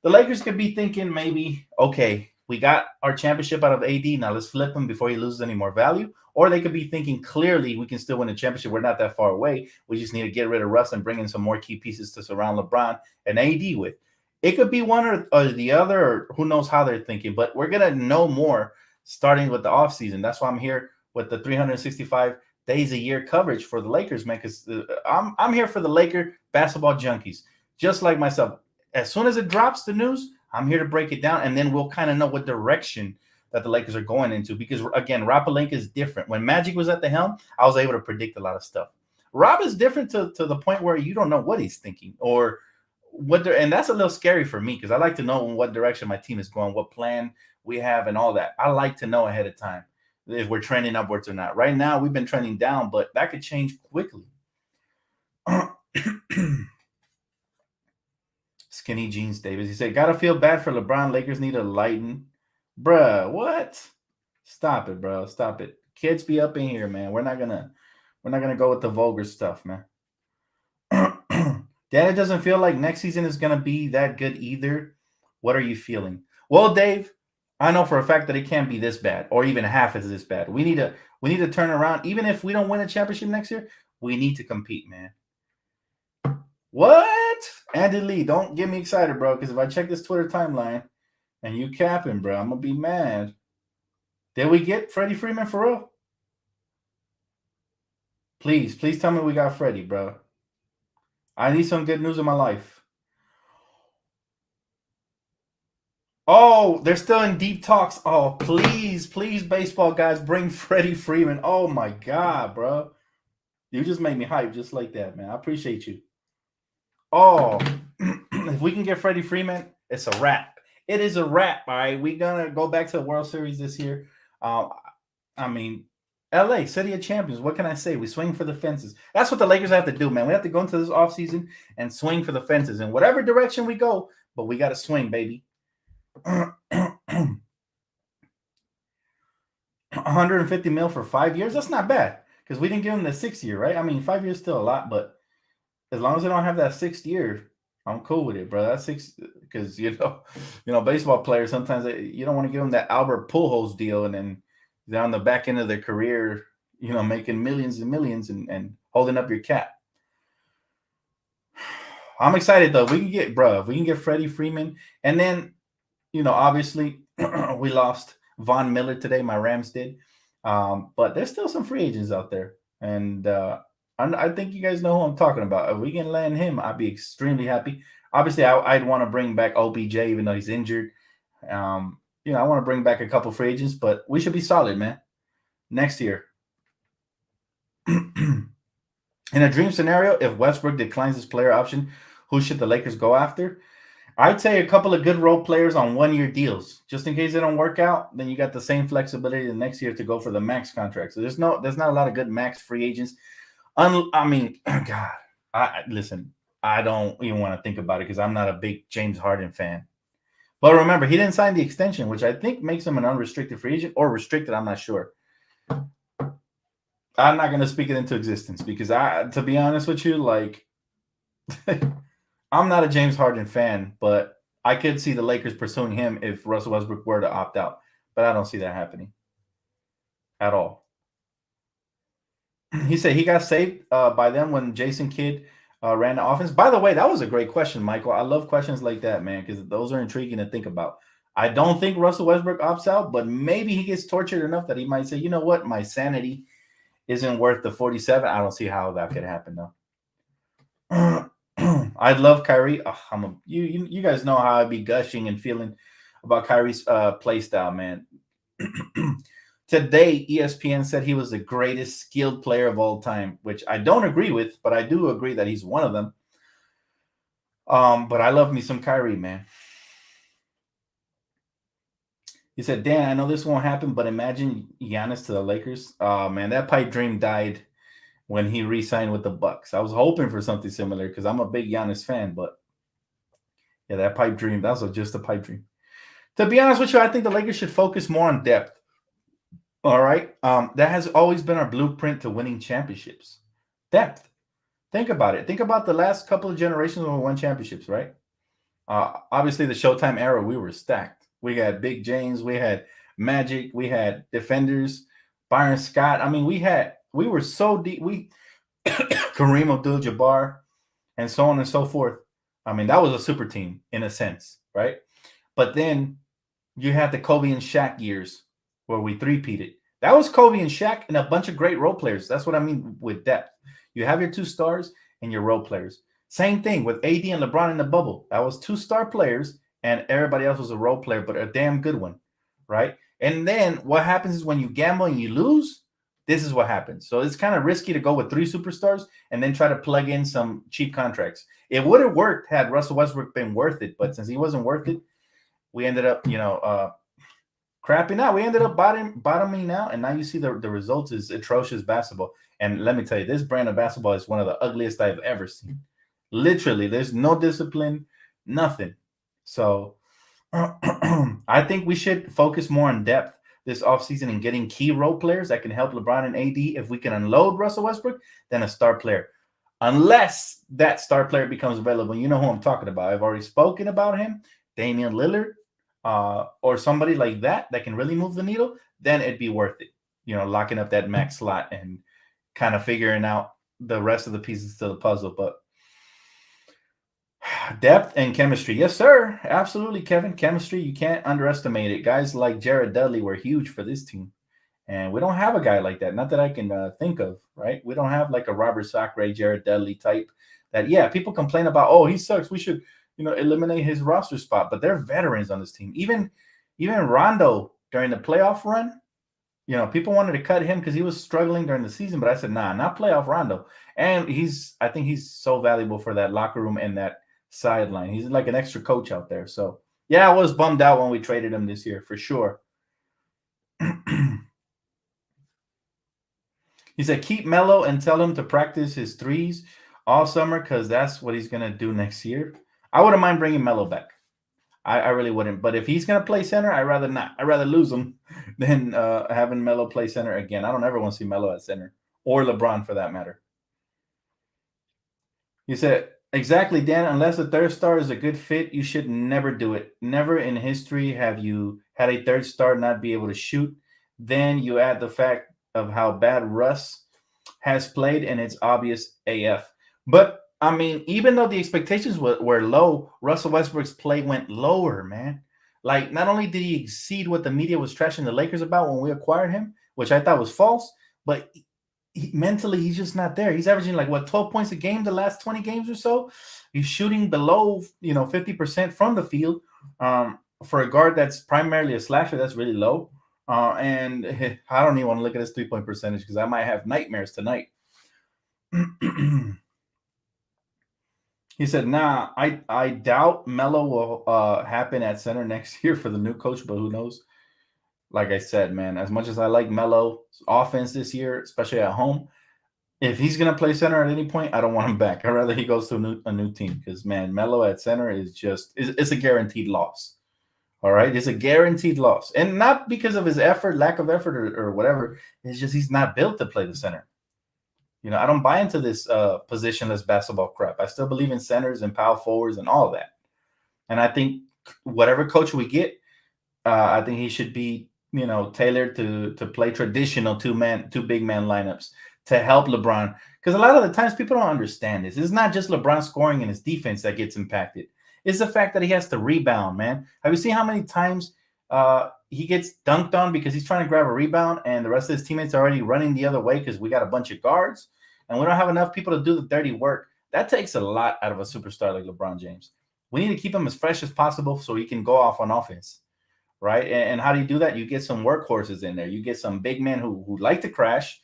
Lakers could be thinking, maybe, okay, we got our championship out of AD. Now let's flip him before he loses any more value. Or they could be thinking, clearly, we can still win a championship. We're not that far away. We just need to get rid of Russ and bring in some more key pieces to surround LeBron and AD with. It could be one or the other, or who knows how they're thinking. But we're going to know more starting with the offseason. That's why I'm here with the 365 days a year coverage for the Lakers, man, because I'm here for the Laker basketball junkies, just like myself. As soon as it drops the news, I'm here to break it down, and then we'll kind of know what direction that the Lakers are going into. Because, again, Rob Pelinka is different. When Magic was at the helm, I was able to predict a lot of stuff. Rob is different to the point where you don't know what he's thinking or what and that's a little scary for me, because I like to know what direction my team is going, what plan we have, and all that. I like to know ahead of time if we're trending upwards or not. Right now, we've been trending down, but that could change quickly. Skinny jeans, Davis. He said, "Gotta feel bad for LeBron. Lakers need to lighten." Bruh, what? Stop it, bro. Stop it. Kids be up in here, man. We're not gonna go with the vulgar stuff, man. Dad, it doesn't feel like next season is gonna be that good either. What are you feeling? Well, Dave, I know for a fact that it can't be this bad, or even half as this bad. We need to turn around. Even if we don't win a championship next year, we need to compete, man. What? Andy Lee, don't get me excited, bro, because if I check this Twitter timeline and you capping, bro, I'm going to be mad. Did we get Freddie Freeman for real? Please tell me we got Freddie, bro. I need some good news in my life. Oh, they're still in deep talks. Oh, please, baseball guys, bring Freddie Freeman. Oh, my God, bro. You just made me hype just like that, man. I appreciate you. Oh, if we can get Freddie Freeman, it's a wrap. It is a wrap, all right? We're going to go back to the World Series this year. I mean, LA, City of Champions. What can I say? We swing for the fences. That's what the Lakers have to do, man. We have to go into this offseason and swing for the fences in whatever direction we go, but we got to swing, baby. 150 mil for 5 years? That's not bad, because we didn't give him the 6th year, right? I mean, 5 years is still a lot, but as long as they don't have that 6th year, I'm cool with it, bro. That's 6, because baseball players sometimes you don't want to give them that Albert Pujols deal, and then they're on the back end of their career, making millions and millions and holding up your cap. I'm excited though. We can get Freddie Freeman, and then obviously we lost Von Miller today. My Rams did, but there's still some free agents out there, and I think you guys know who I'm talking about. If we can land him, I'd be extremely happy. Obviously, I'd want to bring back OBJ, even though he's injured. I want to bring back a couple free agents, but we should be solid, man, next year. In a dream scenario, if Westbrook declines his player option, who should the Lakers go after? I'd say a couple of good role players on 1-year deals. Just in case they don't work out, then you got the same flexibility the next year to go for the max contract. So there's not a lot of good max free agents. God, listen, I don't even want to think about it, because I'm not a big James Harden fan. But remember, he didn't sign the extension, which I think makes him an unrestricted free agent, or restricted, I'm not sure. I'm not gonna speak it into existence because to be honest with you, like I'm not a James Harden fan, but I could see the Lakers pursuing him if Russell Westbrook were to opt out. But I don't see that happening at all. He said he got saved by them when Jason Kidd ran the offense. By the way, that was a great question, Michael. I love questions like that, man, because those are intriguing to think about. I don't think Russell Westbrook opts out, but maybe he gets tortured enough that he might say, you know what, my sanity isn't worth the 47. I don't see how that could happen, though. I love Kyrie. Oh, you guys know how I'd be gushing and feeling about Kyrie's play style, man. Today, ESPN said he was the greatest skilled player of all time, which I don't agree with, but I do agree that he's one of them. But I love me some Kyrie, man. He said, Dan, I know this won't happen, but imagine Giannis to the Lakers. Oh, man, that pipe dream died when he re-signed with the Bucks. I was hoping for something similar because I'm a big Giannis fan, but yeah, that pipe dream, that was just a pipe dream. To be honest with you, I think the Lakers should focus more on depth. All right. That has always been our blueprint to winning championships. Depth. Think about it. Think about the last couple of generations when we won championships, right? Obviously, the Showtime era, we were stacked. We had Big James, we had Magic, we had defenders, Byron Scott. I mean, we were so deep. We Kareem Abdul-Jabbar, and so on and so forth. I mean, that was a super team in a sense, right? But then you had the Kobe and Shaq years where we three-peated. That was Kobe and Shaq and a bunch of great role players. That's what I mean with depth. You have your two stars and your role players. Same thing with AD and LeBron in the bubble. That was two star players and everybody else was a role player, but a damn good one, right? And then what happens is when you gamble and you lose, this is what happens. So it's kind of risky to go with three superstars and then try to plug in some cheap contracts. It would have worked had Russell Westbrook been worth it, but since he wasn't worth it, we ended up, crapping out. We ended up bottoming out, and now you see the results is atrocious basketball. And let me tell you, this brand of basketball is one of the ugliest I've ever seen. Literally, there's no discipline, nothing. So I think we should focus more on depth this offseason and getting key role players that can help LeBron and AD. If we can unload Russell Westbrook, then a star player. Unless that star player becomes available. You know who I'm talking about. I've already spoken about him, Damian Lillard, or somebody like that can really move the needle, then it'd be worth it. Locking up that max slot and kind of figuring out the rest of the pieces to the puzzle. But depth and chemistry. Yes, sir. Absolutely, Kevin. Chemistry, you can't underestimate it. Guys like Jared Dudley were huge for this team. And we don't have a guy like that. Not that I can think of, right? We don't have like a Robert Sacre, Jared Dudley type that, yeah, people complain about, oh, he sucks. We should, eliminate his roster spot. But they're veterans on this team. Even Rondo during the playoff run, people wanted to cut him because he was struggling during the season. But I said, nah, not playoff Rondo. And I think he's so valuable for that locker room and that sideline. He's like an extra coach out there. So, yeah, I was bummed out when we traded him this year, for sure. He said, keep Melo and tell him to practice his threes all summer because that's what he's going to do next year. I wouldn't mind bringing Melo back. I really wouldn't. But if he's going to play center, I'd rather not. I'd rather lose him than having Melo play center again. I don't ever want to see Melo at center or LeBron for that matter. He said, exactly, Dan. Unless the third star is a good fit, you should never do it. Never in history have you had a third star not be able to shoot. Then you add the fact of how bad Russ has played, and it's obvious AF. But, I mean, even though the expectations were low, Russell Westbrook's play went lower, man. Like, not only did he exceed what the media was trashing the Lakers about when we acquired him, which I thought was false, but mentally, he's just not there. He's averaging, 12 points a game the last 20 games or so. He's shooting below, 50% from the field. For a guard that's primarily a slasher, that's really low. And I don't even want to look at his 3-point percentage because I might have nightmares tonight. He said, nah, I doubt Melo will happen at center next year for the new coach, but who knows? Like I said, man, as much as I like Melo's offense this year, especially at home, if he's going to play center at any point, I don't want him back. I'd rather he goes to a new team because, man, Melo at center is it's a guaranteed loss. All right, it's a guaranteed loss, and not because of his effort, lack of effort, or whatever. It's just he's not built to play the center. I don't buy into this positionless basketball crap. I still believe in centers and power forwards and all that. And I think whatever coach we get, I think he should be, tailored to play traditional two big man lineups to help LeBron. Because a lot of the times people don't understand this. It's not just LeBron scoring and his defense that gets impacted. It's the fact that he has to rebound, man. Have you seen how many times he gets dunked on because he's trying to grab a rebound and the rest of his teammates are already running the other way because we got a bunch of guards and we don't have enough people to do the dirty work? That takes a lot out of a superstar like LeBron James. We need to keep him as fresh as possible so he can go off on offense, right? And how do you do that? You get some workhorses in there. You get some big men who like to crash,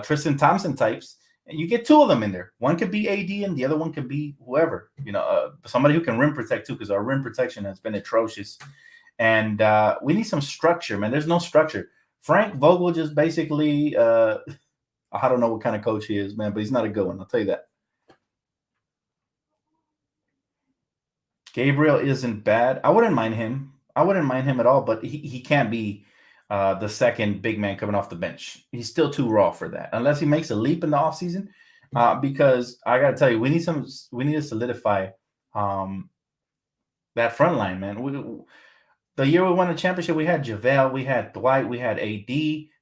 Tristan Thompson types, and you get two of them in there. One could be AD and the other one could be whoever, somebody who can rim protect too, because our rim protection has been atrocious. And we need some structure, man. There's no structure. Frank Vogel just basically, I don't know what kind of coach he is, man, but he's not a good one. I'll tell you that. Gabriel isn't bad. I wouldn't mind him. I wouldn't mind him at all, but he can't be the second big man coming off the bench. He's still too raw for that, unless he makes a leap in the offseason. Because I got to tell you, we need to solidify that front line, man. The year we won the championship, we had JaVale, we had Dwight, we had AD,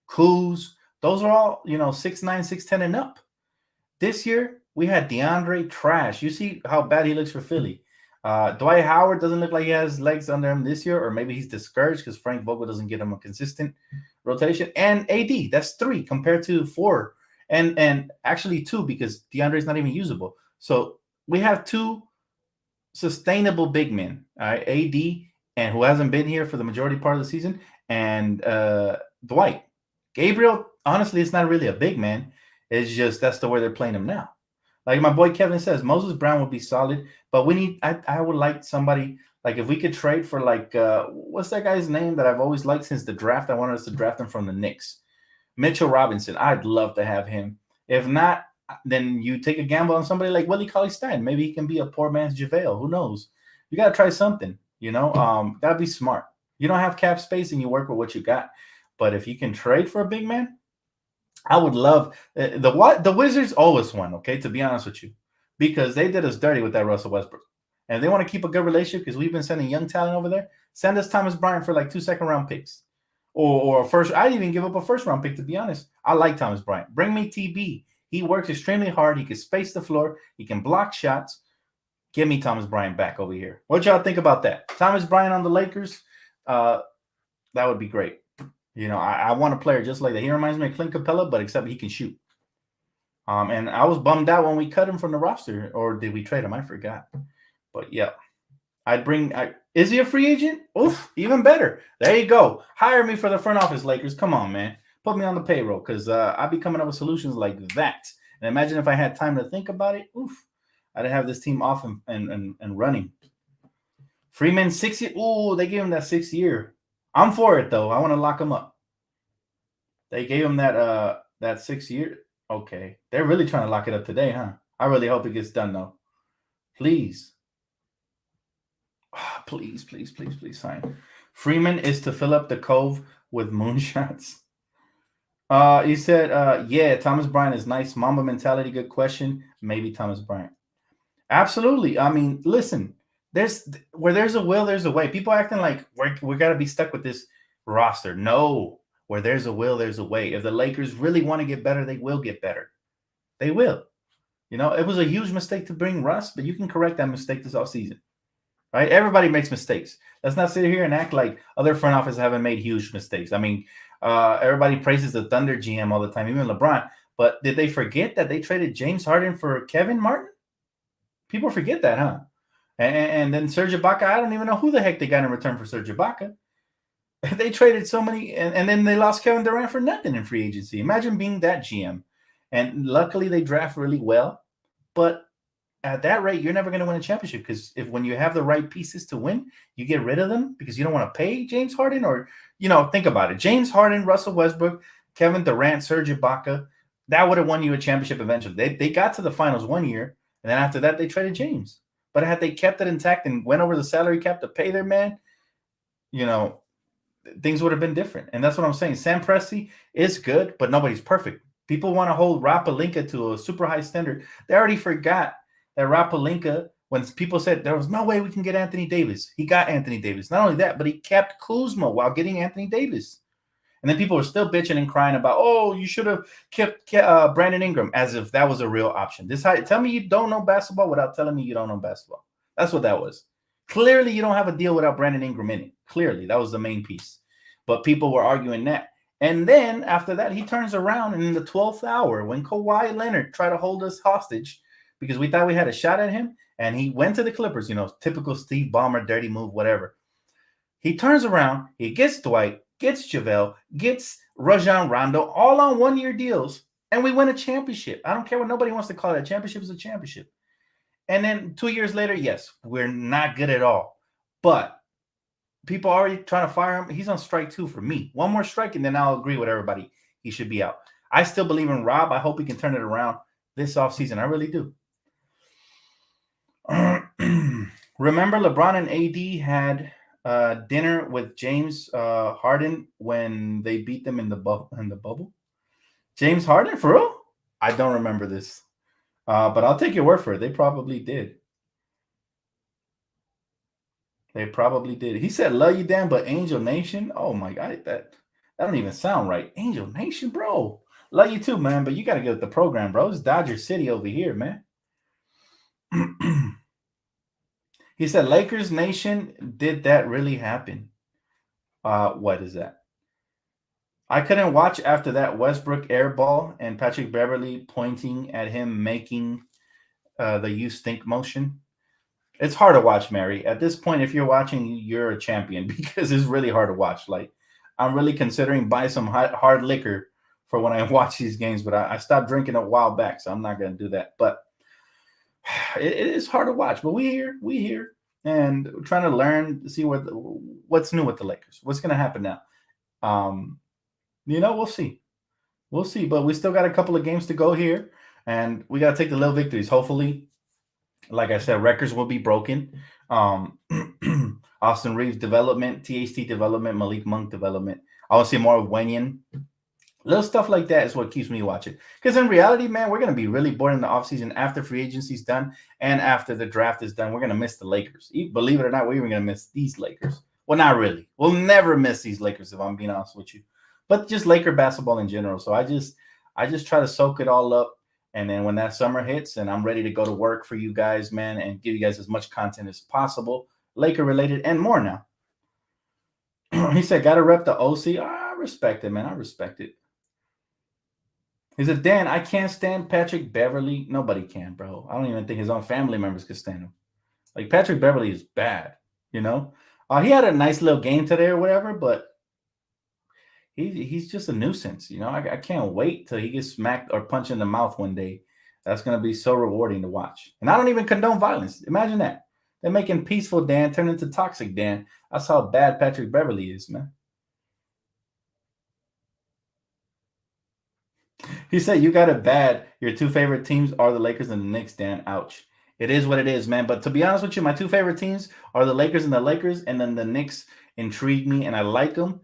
Kuz. Those are all, 6'9", 6'10", and up. This year, we had DeAndre trash. You see how bad he looks for Philly. Dwight Howard doesn't look like he has legs under him this year, or maybe he's discouraged because Frank Vogel doesn't get him a consistent rotation. And AD, that's 3 compared to 4. And actually 2 because DeAndre's not even usable. So we have 2 sustainable big men, all right? AD, and who hasn't been here for the majority part of the season, and Dwight. Gabriel, honestly, it's not really a big man. It's just that's the way they're playing him now. Like my boy Kevin says, Moses Brown would be solid, but I would like somebody, like if we could trade for what's that guy's name that I've always liked since the draft? I wanted us to draft him from the Knicks. Mitchell Robinson. I'd love to have him. If not, then you take a gamble on somebody like Willie Cauley-Stein. Maybe he can be a poor man's JaVale. Who knows? You got to try something, Gotta be smart. You don't have cap space and you work with what you got. But if you can trade for a big man, I would love the Wizards always won, okay, to be honest with you, because they did us dirty with that Russell Westbrook. And if they want to keep a good relationship, because we've been sending young talent over there, send us Thomas Bryant for 2 second-round picks. Or a first. I'd even give up a first-round pick, to be honest. I like Thomas Bryant. Bring me TB. He works extremely hard. He can space the floor. He can block shots. Give me Thomas Bryant back over here. What y'all think about that? Thomas Bryant on the Lakers, that would be great. I want a player just like that. He reminds me of Clint Capella, but except he can shoot. And I was bummed out when we cut him from the roster, or did we trade him? I forgot. But yeah, is he a free agent? Oof, even better. There you go. Hire me for the front office, Lakers. Come on, man. Put me on the payroll because I'd be coming up with solutions like that. And imagine if I had time to think about it. Oof, I'd have this team off and running. Freeman 6 year. Ooh, they gave him that 6 year. I'm for it though. I want to lock him up. They gave him that 6 year. Okay, they're really trying to lock it up today, huh? I really hope it gets done though. Please. Please sign. Freeman is to fill up the cove with moonshots. He said, yeah, Thomas Bryant is nice. Mamba mentality, good question. Maybe Thomas Bryant. Absolutely. I mean, listen, where there's a will, there's a way. People acting like we got to be stuck with this roster. No, where there's a will, there's a way. If the Lakers really want to get better, they will get better. They will. It was a huge mistake to bring Russ, but you can correct that mistake this offseason. Right? Everybody makes mistakes. Let's not sit here and act like other front offices haven't made huge mistakes. I mean, everybody praises the Thunder GM all the time, even LeBron. But did they forget that they traded James Harden for Kevin Martin? People forget that, huh? And then Serge Ibaka, I don't even know who the heck they got in return for Serge Ibaka. They traded so many, and then they lost Kevin Durant for nothing in free agency. Imagine being that GM. And luckily they draft really well. But at that rate, you're never going to win a championship because when you have the right pieces to win, you get rid of them because you don't want to pay James Harden or, think about it. James Harden, Russell Westbrook, Kevin Durant, Serge Ibaka, that would have won you a championship eventually. They got to the finals one year, and then after that, they traded James. But had they kept it intact and went over the salary cap to pay their man, you know, things would have been different. And that's what I'm saying. Sam Presti is good, but nobody's perfect. People want to hold Rob Pelinka to a super high standard. They already forgot that Rob Pelinka, when people said there was no way we can get Anthony Davis, he got Anthony Davis. Not only that, but he kept Kuzma while getting Anthony Davis. And then people were still bitching and crying about, oh, you should have kept Brandon Ingram, as if that was a real option. Tell me you don't know basketball without telling me you don't know basketball. That's what that was. Clearly, you don't have a deal without Brandon Ingram in it. Clearly, that was the main piece. But people were arguing that. And then after that, he turns around, and in the 12th hour, when Kawhi Leonard tried to hold us hostage because we thought we had a shot at him, and he went to the Clippers, typical Steve Ballmer, dirty move, whatever. He turns around, he gets Dwight, gets JaVale, gets Rajon Rondo, all on one-year deals, and we win a championship. I don't care what nobody wants to call it. A championship is a championship. And then 2 years later, yes, we're not good at all. But people are already trying to fire him. He's on strike 2 for me. One more strike, and then I'll agree with everybody. He should be out. I still believe in Rob. I hope he can turn it around this offseason. I really do. Remember LeBron and AD had dinner with James Harden when they beat them in the bubble? James Harden, for real? I don't remember this. But I'll take your word for it. They probably did. They probably did. He said, love you, Dan, but Angel Nation? Oh, my God. That don't even sound right. Angel Nation, bro. Love you too, man, but you got to get with the program, bro. It's Dodger City over here, man. He said, Lakers Nation, did that really happen? What is that? I couldn't watch after that Westbrook airball and Patrick Beverly pointing at him making the you stink motion. It's hard to watch, Mary. At this point, if you're watching, you're a champion because it's really hard to watch. Like, I'm really considering buying some hard liquor for when I watch these games, but I stopped drinking a while back, so I'm not going to do that. But it is hard to watch. But we here, and we're trying to learn to see what's new with the Lakers. What's going to happen now? We'll see. We'll see. But we still got a couple of games to go here, and we got to take the little victories. Hopefully, like I said, records will be broken. Austin Reeves development, THT development, Malik Monk development. I want to see more of Wenyan. Little stuff like that is what keeps me watching. Because in reality, man, we're going to be really bored in the offseason after free agency's done and after the draft is done. We're going to miss the Lakers. Believe it or not, we're even going to miss these Lakers. Well, not really. We'll never miss these Lakers, if I'm being honest with you. But just Laker basketball in general. So I just try to soak it all up. And then when that summer hits and I'm ready to go to work for you guys, man, and give you guys as much content as possible, Laker related and more now. He said, got to rep the OC. I respect it, man. I respect it. He said, Dan, I can't stand Patrick Beverly. Nobody can, bro. I don't even think his own family members could stand him. Like, Patrick Beverly is bad, He had a nice little game today or whatever, but he's just a nuisance, I can't wait till he gets smacked or punched in the mouth one day. That's going to be so rewarding to watch. And I don't even condone violence. Imagine that. They're making peaceful Dan turn into toxic Dan. That's how bad Patrick Beverly is, man. He said, you got it bad. Your two favorite teams are the Lakers and the Knicks, Dan. Ouch. It is what it is, man. But to be honest with you, my two favorite teams are the Lakers and the Lakers, and then the Knicks intrigue me, and I like them.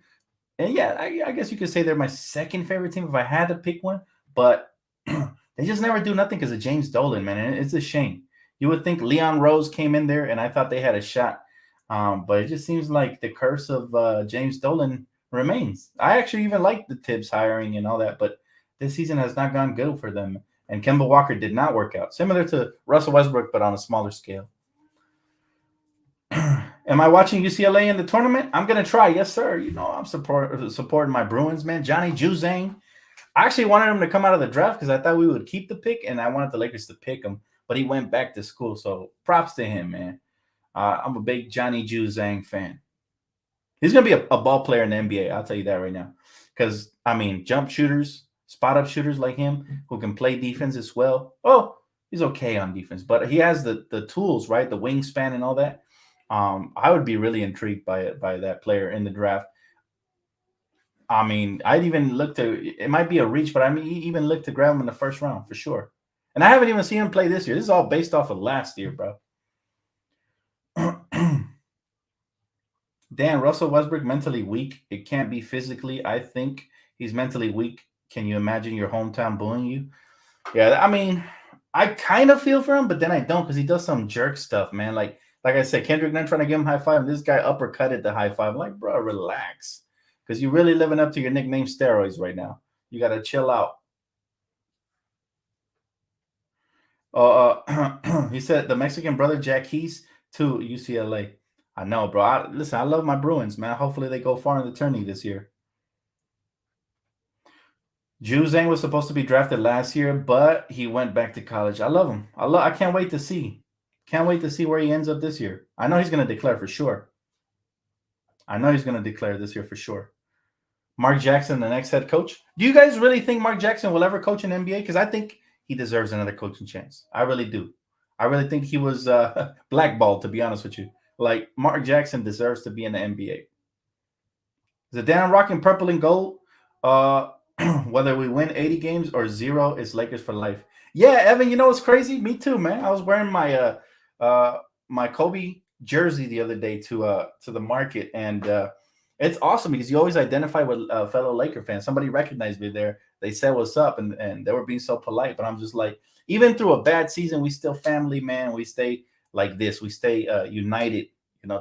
And yeah, I guess you could say they're my second favorite team if I had to pick one. But they just never do nothing because of James Dolan, man. And it's a shame. You would think Leon Rose came in there, and I thought they had a shot. But it just seems like the curse of James Dolan remains. I actually even like the Tibbs hiring and all that, but this season has not gone good for them. And Kemba Walker did not work out. Similar to Russell Westbrook, but on a smaller scale. Am I watching UCLA in the tournament? I'm going to try. Yes, sir. I'm supporting my Bruins, man. Johnny Juzang. I actually wanted him to come out of the draft because I thought we would keep the pick, and I wanted the Lakers to pick him, but he went back to school. So props to him, man. I'm a big Johnny Juzang fan. He's going to be a ball player in the NBA. I'll tell you that right now. Because, jump shooters, spot-up shooters like him who can play defense as well. Oh, he's okay on defense, but he has the tools, right? The wingspan and all that. I would be really intrigued by that player in the draft. I'd even look it might be a reach, but even look to grab him in the first round for sure. And I haven't even seen him play this year. This is all based off of last year, bro. Dan, Russell Westbrook mentally weak. It can't be physically. I think he's mentally weak. Can you imagine your hometown booing you? Yeah, I mean, I kind of feel for him, but then I don't because he does some jerk stuff, man. Like I said, Kendrick Nunn trying to give him high five, and this guy uppercutted the high five. I'm like, bro, relax, because you're really living up to your nickname steroids right now. You got to chill out. He said the Mexican brother Jack Keys to UCLA. I know, bro. Listen, I love my Bruins, man. Hopefully they go far in the tourney this year. Ju Zhang was supposed to be drafted last year, but he went back to college. I love him. I can't wait to see. Can't wait to see where he ends up this year. I know he's going to declare for sure. I know he's going to declare this year for sure. Mark Jackson, the next head coach. Do you guys really think Mark Jackson will ever coach an NBA? Because I think he deserves another coaching chance. I really do. I really think he was blackballed, to be honest with you. Like, Mark Jackson deserves to be in the NBA. Zidane rocking purple and gold. Whether we win 80 games or 0, it's Lakers for life. Yeah, Evan, you know what's crazy? Me too, man. I was wearing my Kobe jersey the other day to the market, and it's awesome because you always identify with fellow Laker fans. Somebody recognized me there. They said what's up, and they were being so polite. But I'm just like, even through a bad season, we still family, man. We stay like this. We stay united,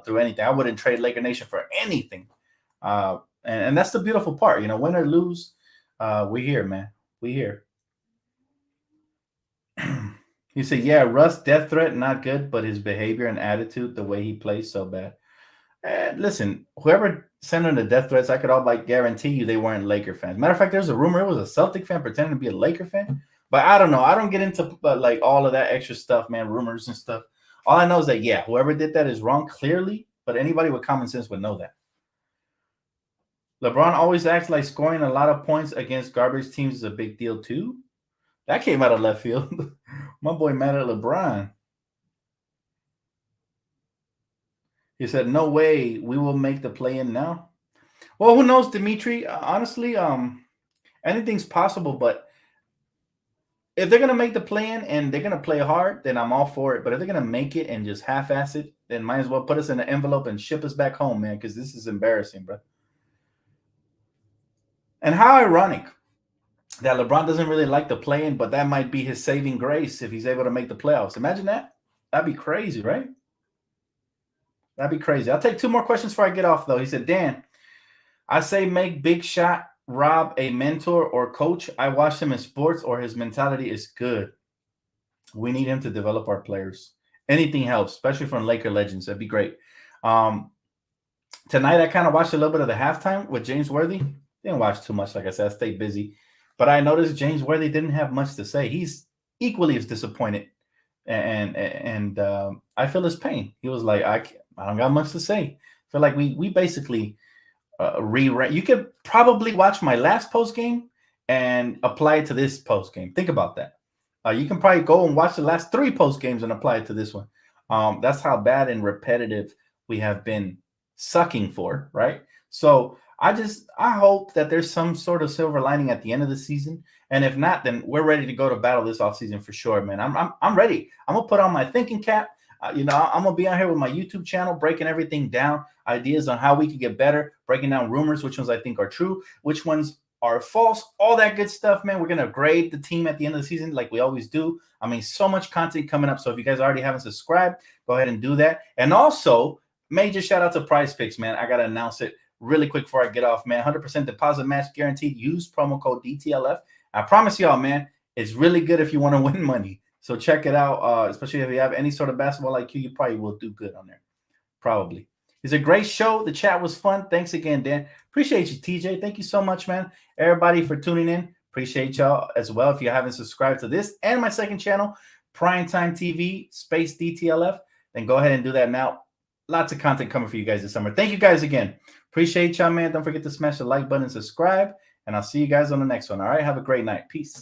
through anything. I wouldn't trade Laker Nation for anything. And that's the beautiful part, win or lose, we here, man. We here. You say, yeah, Russ, death threat, not good, but his behavior and attitude, the way he plays, so bad. Listen, whoever sent in the death threats, I could guarantee you they weren't Laker fans. Matter of fact, there's a rumor it was a Celtic fan pretending to be a Laker fan. But I don't know. I don't get into like all of that extra stuff, man, rumors and stuff. All I know is that, yeah, whoever did that is wrong clearly, but anybody with common sense would know that. LeBron always acts like scoring a lot of points against garbage teams is a big deal too. That came out of left field. My boy mad at LeBron. He said, "No way, we will make the play-in now." Well, who knows, Dimitri? Honestly, anything's possible. But if they're gonna make the play-in and they're gonna play hard, then I'm all for it. But if they're gonna make it and just half-ass it, then might as well put us in an envelope and ship us back home, man. Because this is embarrassing, bro. And how ironic that LeBron doesn't really like the play-in, but that might be his saving grace if he's able to make the playoffs. Imagine that. That'd be crazy, right? That'd be crazy. I'll take 2 more questions before I get off, though. He said, Dan, I say make Big Shot Rob a mentor or coach. I watched him in sports, or his mentality is good. We need him to develop our players. Anything helps, especially from Laker legends. That'd be great. Tonight, I kind of watched a little bit of the halftime with James Worthy. Didn't watch too much, like I said. I stayed busy. But I noticed James Worthy didn't have much to say. He's equally as disappointed. And I feel his pain. He was like, I don't got much to say. I feel like we basically rewrite. You could probably watch my last post game and apply it to this post game. Think about that. You can probably go and watch the last 3 post games and apply it to this one. That's how bad and repetitive we have been sucking for, right? So I hope that there's some sort of silver lining at the end of the season. And if not, then we're ready to go to battle this offseason for sure, man. I'm ready. I'm gonna put on my thinking cap. I'm gonna be out here with my YouTube channel, breaking everything down, ideas on how we can get better, breaking down rumors, which ones I think are true, which ones are false, all that good stuff, man. We're gonna grade the team at the end of the season like we always do. I mean, so much content coming up. So if you guys already haven't subscribed, go ahead and do that. And also, major shout out to Prize Picks, man. I gotta announce it really quick before I get off, man. 100% deposit match guaranteed. Use promo code DTLF. I promise y'all, man, it's really good if you want to win money. So check it out, especially if you have any sort of basketball IQ, you probably will do good on there. Probably. It's a great show. The chat was fun. Thanks again, Dan. Appreciate you, TJ. Thank you so much, man. Everybody for tuning in. Appreciate y'all as well. If you haven't subscribed to this and my second channel, Primetime TV, space DTLF, then go ahead and do that now. Lots of content coming for you guys this summer. Thank you guys again. Appreciate y'all, man. Don't forget to smash the like button and subscribe. And I'll see you guys on the next one. All right. Have a great night. Peace.